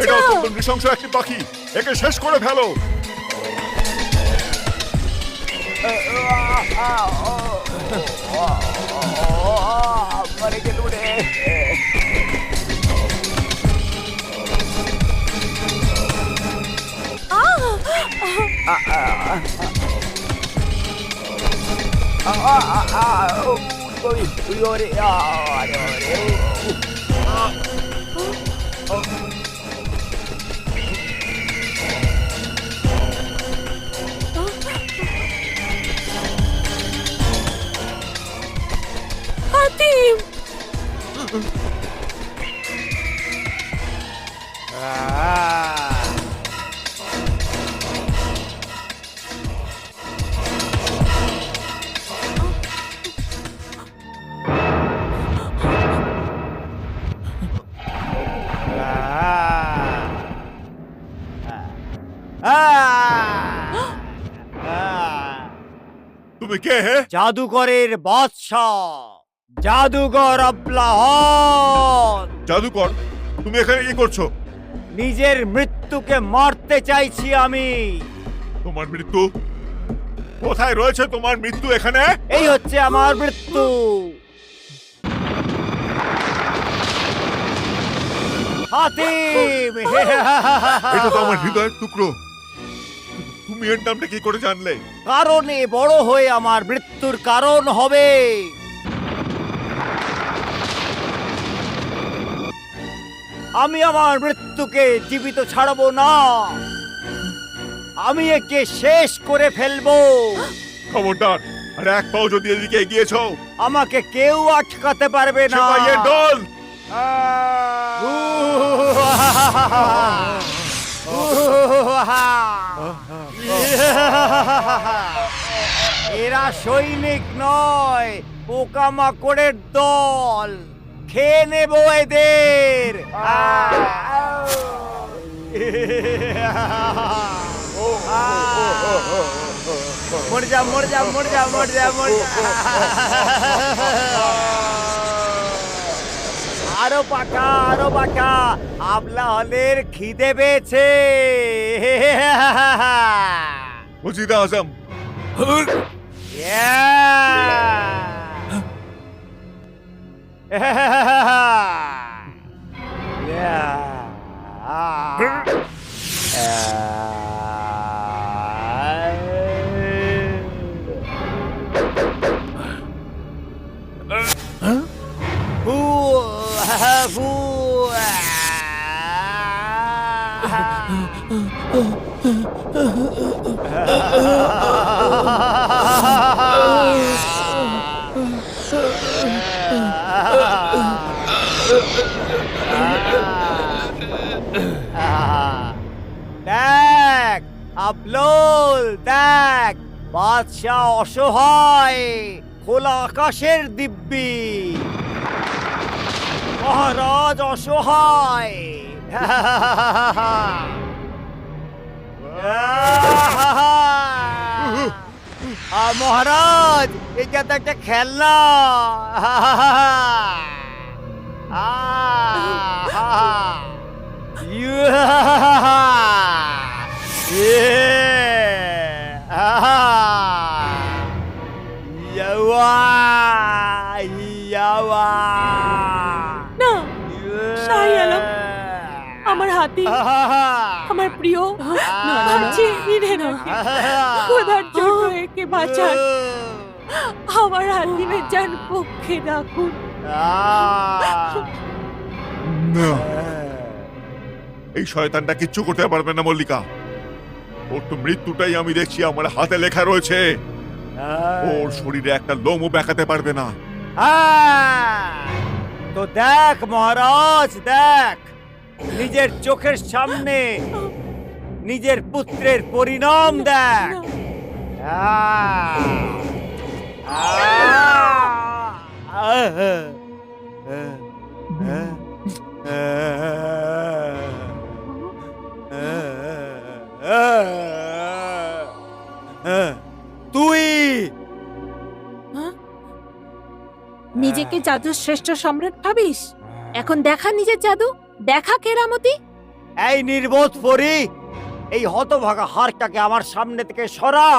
এটা অত্যন্ত নৃশংস একটি পাখি, একে শেষ করে ফেলো। হাতিম! তুমি কে হে? জাদুকরের বাদশাহ, জাদুকর আব্লাহন। জাদুকর, তুমি এখানে কি করছো? নিজের মৃত্যুকে মারতে চাইছি আমি। তোমার মৃত্যু কোথায় রয়েছে? তোমার মৃত্যু এখানে? এই হচ্ছে আমার মৃত্যু। হাতিম! এটা তো আমার হৃদয়ের টুকরো। তুমি এর নামটা কি করে জানলে? কারণে বড় হয়ে আমার মৃত্যুর কারণ হবে। আমি আমার মৃত্যুকে জীবিত ছাড়বো না, আমি একে শেষ করে ফেলবো। খবরদার, আর এক পাও যদি এদিকে এগিয়েছো আমাকে কেউ আটকাতে পারবে না। সিপাহীর দল! এরা সৈনিক নয়, পোকামাকড়ের দল। খেয়ে নেব এদের। মর যা, মর যা, মর যা, মর যা, মর যা। আরো পাকা, আরো পাকা। আবলাহনের খিদে পেয়েছে। ওজির আজম, ফু দেখ আবলোল, দেখ বাদশাহ অসহায়, খোলা আকাশের দিব্যি, মহারাজ অসহায়। মহারাজ, এটা তো একটা খেলনা। না, শাহী আলম, আমার হাতি, আমার প্রিয়, আর চিনি না, খোদার জন্য একে বাঁচান। আমার হাতিমের জান পক্ষে রাখুন। না, এই শয়তানটা কিচ্ছু করতে পারবে না মল্লিকা। ওর তো মৃত্যুটাই আমি দেখছি আমার হাতে লেখা রয়েছে। ওর শরীরে একটা লোমও বেঁকাতে পারবে না। তো দেখ মহারাজ, দেখ নিজের চোখের সামনে নিজের পুত্রের পরিণাম দেখ। তুই নিজেকে জাদুর শ্রেষ্ঠ সম্রাট ভাবিস? এখন দেখা নিজের জাদু, দেখা কেরামতি। এই নির্বোধ পরি, এই হতভাগা হারটাকে আমার সামনে থেকে সরা।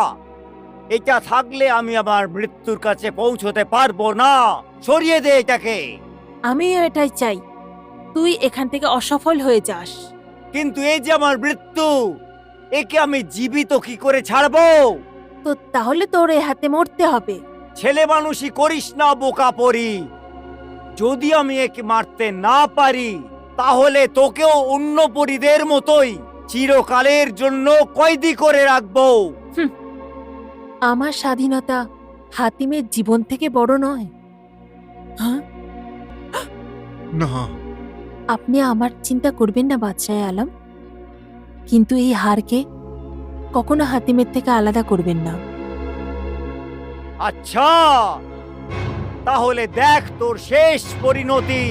এটা থাকলে আমি আমার মৃত্যুর কাছে পৌঁছতে পারবো না। সরিয়ে দে এটাকে। আমিও এটাই চাই, তুই এখান থেকে অসফল হয়ে যাস। কিন্তু এই যে আমার মৃত্যু, একে আমি জীবিত কি করে ছাড়বো? তো তাহলে তোর এ হাতে মরতে হবে। ছেলে মানুষই করিস না বোকা পরি। যদি আমি একে মারতে না পারি, তাহলে তোকেও অন্য পরিদের মতোই চিরকালের জন্য কয়েদি করে রাখবো। আমার স্বাধীনতা হাতিমের জীবন থেকে বড় নয়। হ্যাঁ, না, আপনি আমার চিন্তা করবেন না বাদশাহ আলম, কিন্তু এই হারকে কখনো হাতিমের থেকে আলাদা করবেন না। আচ্ছা, তাহলে দেখ তোর শেষ পরিণতি।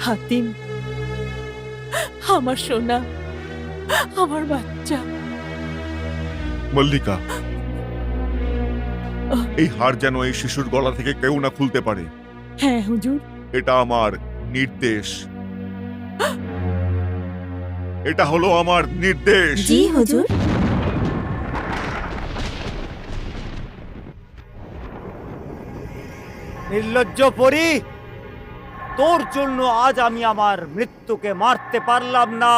হাতিম, আমার সোনা, আমার বাচ্চা। মল্লিকা, এই হার যেন এই শিশুর গলা থেকে কেউ না খুলতে পারে। হ্যাঁ হুজুর। এটা আমার নির্দেশ। এটা হলো আমার নির্দেশ। জি হুজুর। নির্লজ্জ পরি, তোর জন্য আজ আমি আমার মৃত্যুকে মারতে পারলাম না।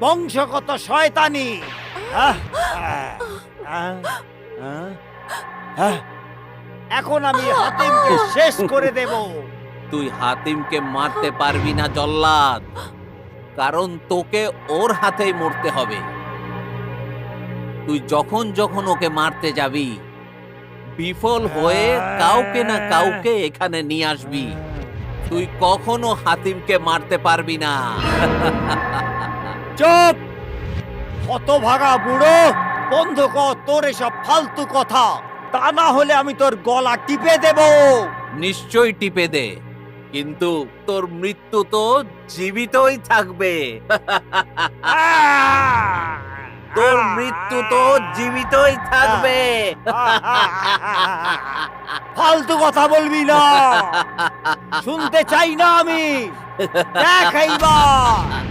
বংশগত শয়তানি। এখন আমি হাতিমকে শেষ করে দেব। তুই হাতিমকে মারতে পারবি না জল্লাদ, কারণ তোকে ওর হাতেই মরতে হবে। তুই যখন যখন ওকে মারতে যাবি, বিফল হয়ে কাউকে না কাউকে এখানে নিয়ে আসবি। তুই কখনো হাতিমকে মারতে পারবি না। চুপ, হতভাগা বুড়ো, বন্ধ কর তোর এসব ফালতু কথা। তা না হলে আমি তোর গলা টিপে দেব। নিশ্চয়ই টিপে দে, কিন্তু তোর মৃত্যু তো জীবিতই থাকবে। তোর মৃত্যু তো জীবিতই থাকবে। ফালতু কথা বলবি না, শুনতে চাই না আমি। দেখ এইবার।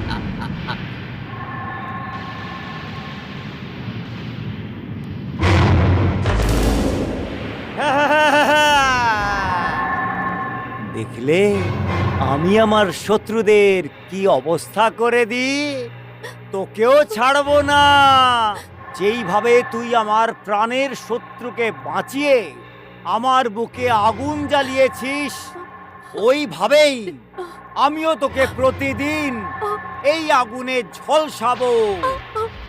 দেখলে আমি আমার শত্রুদের কি অবস্থা করে দিই, তোকেও ছাড়বো না। যেইভাবে তুই আমার প্রাণের শত্রুকে বাঁচিয়ে আমার বুকে আগুন জ্বালিয়েছিস, ওইভাবেই আমিও তোকে প্রতিদিন এই আগুনে ঝলসাবো,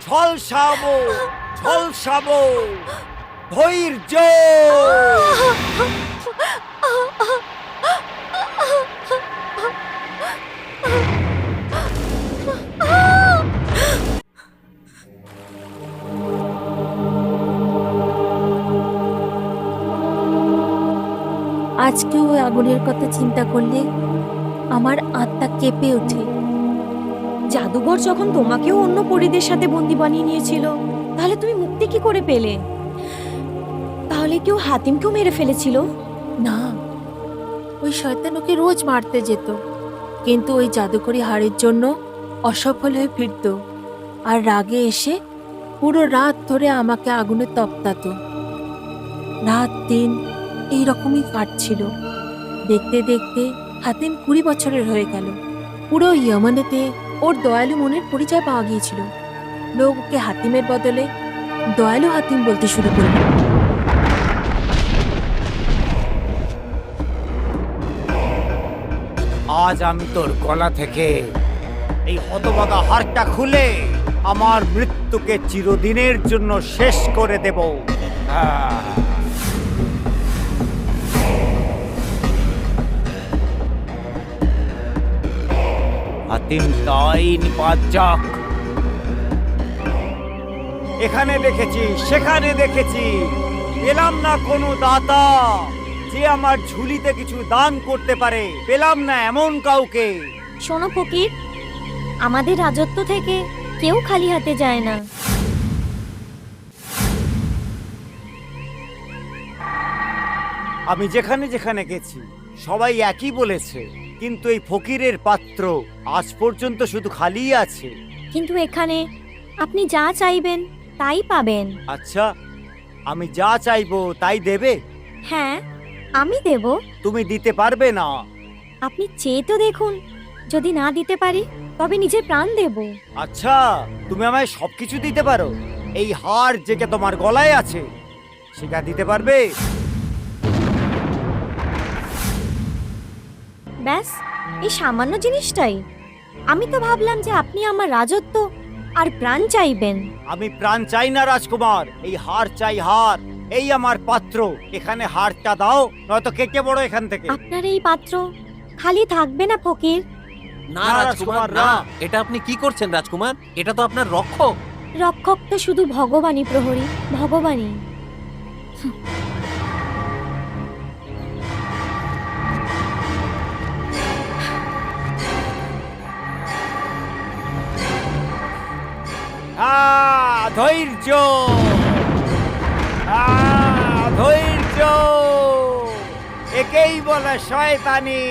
ঝলসাবো, ঝলসাবো। ধৈর্য। আজকে ওই আগুনের কথা চিন্তা করলে আমার আত্মা কেঁপে ওঠে। জাদুঘর যখন তোমাকেও অন্য পরীদের সাথে বন্দি বানিয়ে নিয়েছিল, তাহলে তুমি মুক্তি কি করে পেলে? তাহলে কেউ হাতিমকেও মেরে ফেলেছিল? না, ওই শয়তান ওকে রোজ মারতে যেত, কিন্তু ওই জাদুকরি হাড়ের জন্য অসফল হয়ে ফিরত আর রাগে এসে পুরো রাত ধরে আমাকে আগুনে তপ্তাতো। রাত দিন এইরকমই কাটছিল। দেখতে দেখতে হাতিম 20 বছরের হয়ে গেল। পুরো ইয়মানেতে ওর দয়ালু মনের পরিচয় পাওয়া গিয়েছিল। লোক ওকে হাতিমের বদলে দয়ালু হাতিম বলতে শুরু করল। আজ আমি তোর গলা থেকে এই হতভাগা হারটা খুলে আমার মৃত্যুকে চিরদিনের জন্য শেষ করে দেব। হাতিম তাই নিপাত যাক। এখানে দেখেছি, সেখানে দেখেছি, পেলাম না কোনো দাতা যে আমার ঝুলিতে কিছু দান করতে পারে। পেলাম না এমন কাউকে। শোনো ফকির, আমাদের রাজত্ব থেকে কেউ খালি হাতে যায় না। আমি যেখানে যেখানে গেছি সবাই একই বলেছে, কিন্তু এই ফকিরের পাত্র আজ পর্যন্ত শুধু খালিই আছে। কিন্তু এখানে আপনি যা চাইবেন তাই পাবেন। আচ্ছা, আমি যা চাইবো তাই দেবে? হ্যাঁ, আমি দেব। তুমি দিতে পারবে না? আপনি চেয়ে তো দেখুন, যদি না দিতে পারি তবে নিজের প্রাণ দেব। আচ্ছা, তুমি আমায় সবকিছু দিতে পারো? এই হার যেটা তোমার গলায় আছে সেটা দিতে পারবে? ব্যাস, এই সামান্য জিনিসটাই? আমি তো ভাবলাম যে আপনি আমার রাজত্ব আর প্রাণ চাইবেন। আমি প্রাণ চাই না রাজকুমার, এই হার চাই, হার। এই আমার পাত্র, এখানে হারটা দাও, নয়তো কেটে বড় এখান থেকে। আপনার এই পাত্র খালি থাকবে না ফকির। না না, রাজকুমার, রাজকুমার, না। না। এটা আপনি কি করছেন রাজকুমার? এটা তো আপনার রক্ষক। রক্ষক তো শুধু ভগবানই প্রহরী, ভগবানই। ধৈর্য, ধৈর্য, একেই বলে শয়তানি।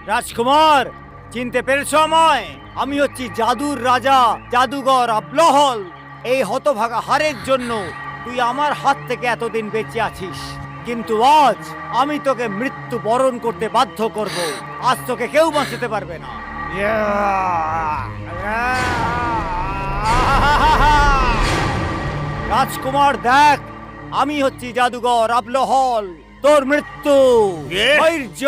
রাজকুমার, চিনতে পেরেছো আমায়? আমি হচ্ছি জাদুর রাজা, জাদুঘর আবলহল। এই হতভাগা হারের জন্য তুই আমার হাত থেকে এতদিন বেঁচে আছিস, কিন্তু আজ আমি তোকে মৃত্যু বরণ করতে বাধ্য করব। আজ তোকে কেউ বাঁচাতে পারবে না। রাজকুমার দেখ, আমি হচ্ছি জাদুঘর আবলহল। তোর মৃত্যু, ধৈর্য।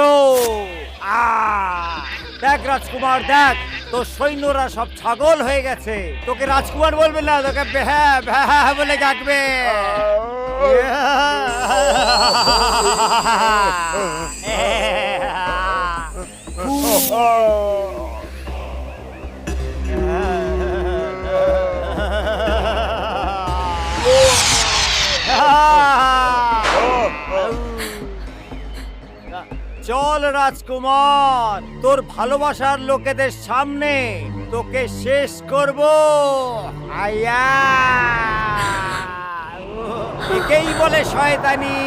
দেখ রাজকুমার, দেখ, তোর সৈন্যরা সব ছাগল হয়ে গেছে। তোকে রাজকুমার বলবে না, তোকে ভ্যা ভ্যা বলে ডাকবে। চল রাজকুমার, তোর ভালোবাসার লোকেদের সামনে তোকে শেষ করব। আয়া, একেই বলে শয়তানি।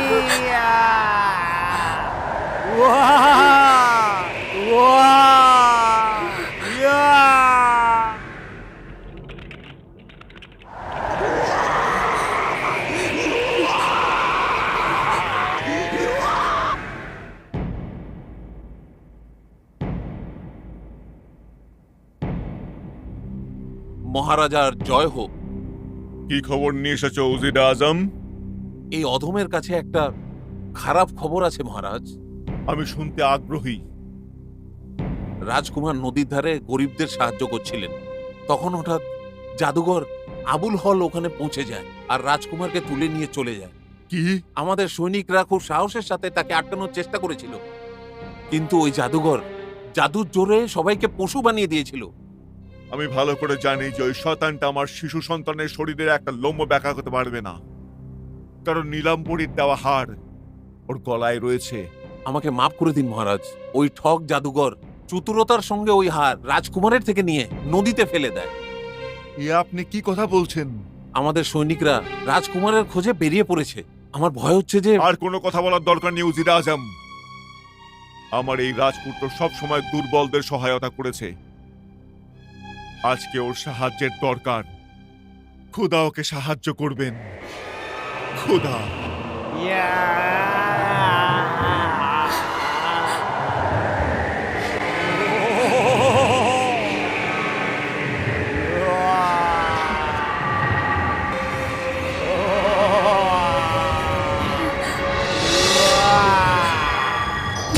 মহারাজার জয় হোক। কি খবর নিয়ে এসেছো উজির আজম? এই অধমের কাছে একটা খারাপ খবর আছে মহারাজ। আমি শুনতে আগ্রহী। রাজকুমার নদীর ধারে গরিবদের সাহায্য করছিলেন, তখন হঠাৎ জাদুঘর আবুল হল ওখানে পৌঁছে যায় আর রাজকুমারকে তুলে নিয়ে চলে যায়। কি? আমাদের সৈনিকরা খুব সাহসের সাথে তাকে আটকানোর চেষ্টা করেছিল, কিন্তু ওই জাদুঘর জাদুর জোরে সবাইকে পশু বানিয়ে দিয়েছিল। আমি ভালো করে জানি যে ওই শয়তানটা আমার শিশু সন্তানের শরীরে একটা লোমও ব্যাখ্যা করতে পারবে না, কারণ নীলাম্বরীর দেওয়া হার ওর গলায় রয়েছে। আমাকে মাফ করে দিন মহারাজ। ওই ঠক জাদুঘর চতুরতার সঙ্গে ওই হার রাজকুমারের থেকে নিয়ে নদীতে ফেলে দেয়। এ আপনি কি কথা বলছেন? আমাদের সৈনিকরা রাজকুমারের খোঁজে বেরিয়ে পড়েছে। আমার ভয় হচ্ছে যে আর কোনো কথা বলার দরকার নেই উজির আজম। আমার এই রাজপুত্র সব সময় দুর্বলদের সহায়তা করেছে, আজকে ওর সাহায্যের দরকার। খোদা ওকে সাহায্য করবেন, খোদা।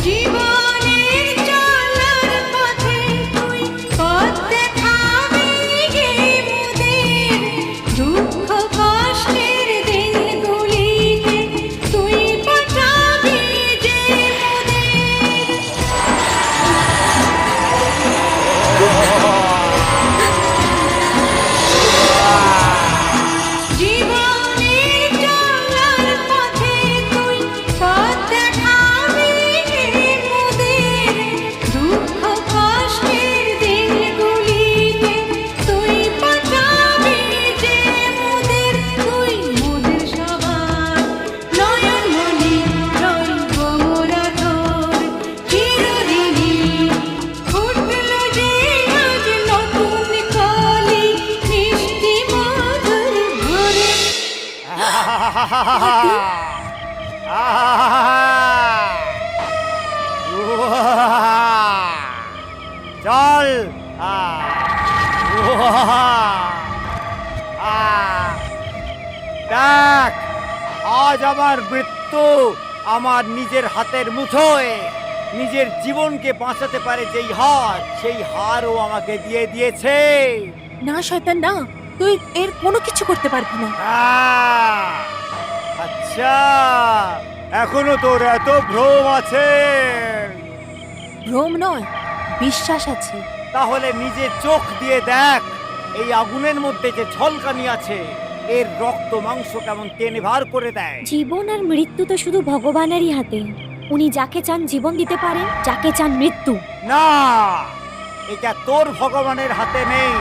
জীবনের চলার পথে তুই পথ দেখাবি গে মোদের, দুঃখ কষ্টের দিনগুলিতে তুই পাঠাবি যে মোদের। জীবনের চলার পথে তুই পথ দেখাবি গে মোদের, দুঃখ কষ্টের দিনগুলিতে তুই পাঠাবি যে মোদের। তুই মোদের সবার নয়ন মনি রইব মোরা তোর চিরদিনই। ফুটল যে আজ নতুন কলি মিষ্টি মধুর ভরে। চল। দেখ, আজ আমার মৃত্যু আমার নিজের হাতের মুঠোয়। নিজের জীবনকে বাঁচাতে পারে যেই হার, সেই হারও আমাকে দিয়ে দিয়েছে। না শয়তান না, তুই এর কোনো কিছু করতে পারবি না। আচ্ছা, এখনো তোর এত ভ্রম আছে? ভ্রম নয়, বিশ্বাস আছে। তাহলে নিজের চোখ দিয়ে দেখ, এই আগুনের মধ্যে যে ঝলকানি আছে, এর রক্ত মাংস কেমন টেনে ভার করে দেয়। জীবন আর মৃত্যু তো শুধু ভগবানেরই হাতে। উনি যাকে চান জীবন দিতে পারেন, যাকে চান মৃত্যু। না, এটা তোর ভগবানের হাতে নেই,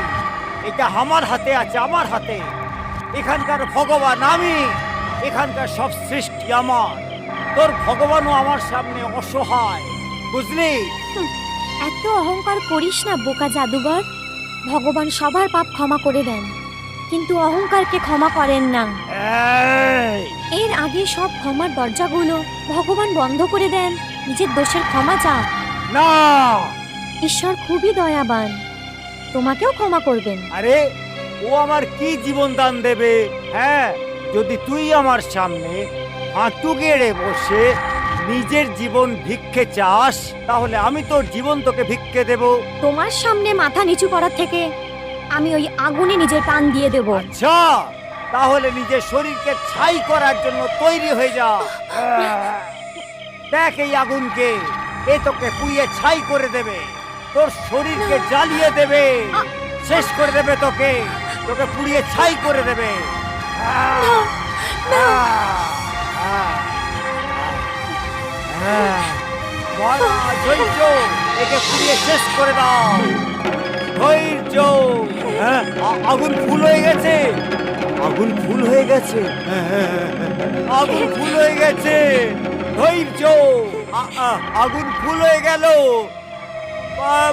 এটা আমার হাতে আছে, আমার হাতে। এখানকার ভগবান আমি, এখানকার সব সৃষ্টি আমার। তোর ভগবানও আমার সামনে অসহায়, বুঝলি? এত অহংকার করিস না বোকা জাদুঘর। ভগবান সবার পাপ ক্ষমা করে দেন, কিন্তু অহংকারকে ক্ষমা করেন না। এই, এর আগে সব ক্ষমার দরজাগুলো ভগবান বন্ধ করে দেন। নিজের দোষের ক্ষমা চা। না। ঈশ্বর খুবই দয়াবান, তোমাকেও ক্ষমা করবেন। আরে, ও আমার কি জীবন দান দেবে? হ্যাঁ, যদি তুই আমার সামনে হাঁটু গেড়ে বসে নিজের জীবন ভিক্ষে চাস, তাহলে আমি তোর জীবন তোকে ভিক্ষে দেব। তোমার সামনে মাথা নিচু করার থেকে আমি ওই আগুনে নিজের প্রাণ দিয়ে দেব। আচ্ছা, তাহলে নিজের শরীরকে ছাই করার জন্য তৈরি হয়ে যা। দেখ এই আগুনকে, এ তোকে পুড়িয়ে ছাই করে দেবে, তোর শরীরকে জ্বালিয়ে দেবে, শেষ করে দেবে তোকে, তোকে পুড়িয়ে ছাই করে দেবে। ধৈর্য, একে পুড়িয়ে শেষ করে দাও। ধৈর্য। আগুন ফুল হয়ে গেছে, আগুন ফুল হয়ে গেছে, আগুন ফুল হয়ে গেছে। ধৈর্য, আগুন ফুল হয়ে গেল।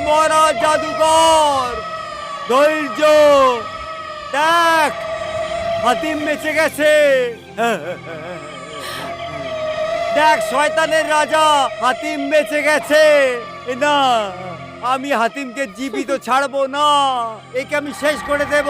মরা জাদুকর, ধৈর্য। দেখ, হাতিম বেঁচে গেছে। দেখ, শয়তানের রাজা হাতিম বেঁচে গেছে। না, আমি হাতিমকে জীবিত ছাড়বো না, একে আমি শেষ করে দেব।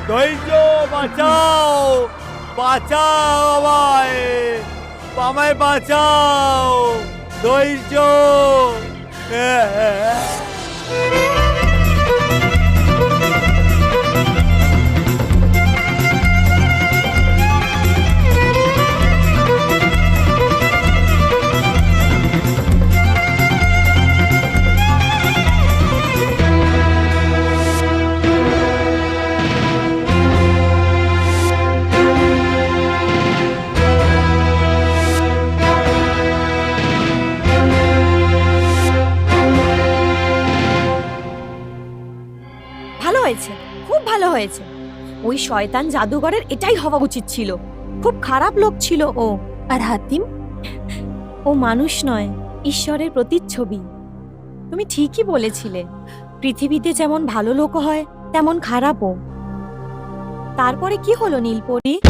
ধৈর্য, বাঁচাও, বাঁচাও আমায়, আমায় বাঁচাও, ধৈর্য। ভালো হয়েছে, খুব ভালো হয়েছে। ওই শয়তান জাদুঘরের এটাই হওয়া উচিত ছিল। খুব খারাপ লোক ছিল ও। আর হাতিম? ও মানুষ নয়, ঈশ্বরের প্রতিচ্ছবি। তুমি ঠিকই বলেছিলে, পৃথিবীতে যেমন ভালো লোক হয় তেমন খারাপও। তারপরে কি হলো নীলপরি?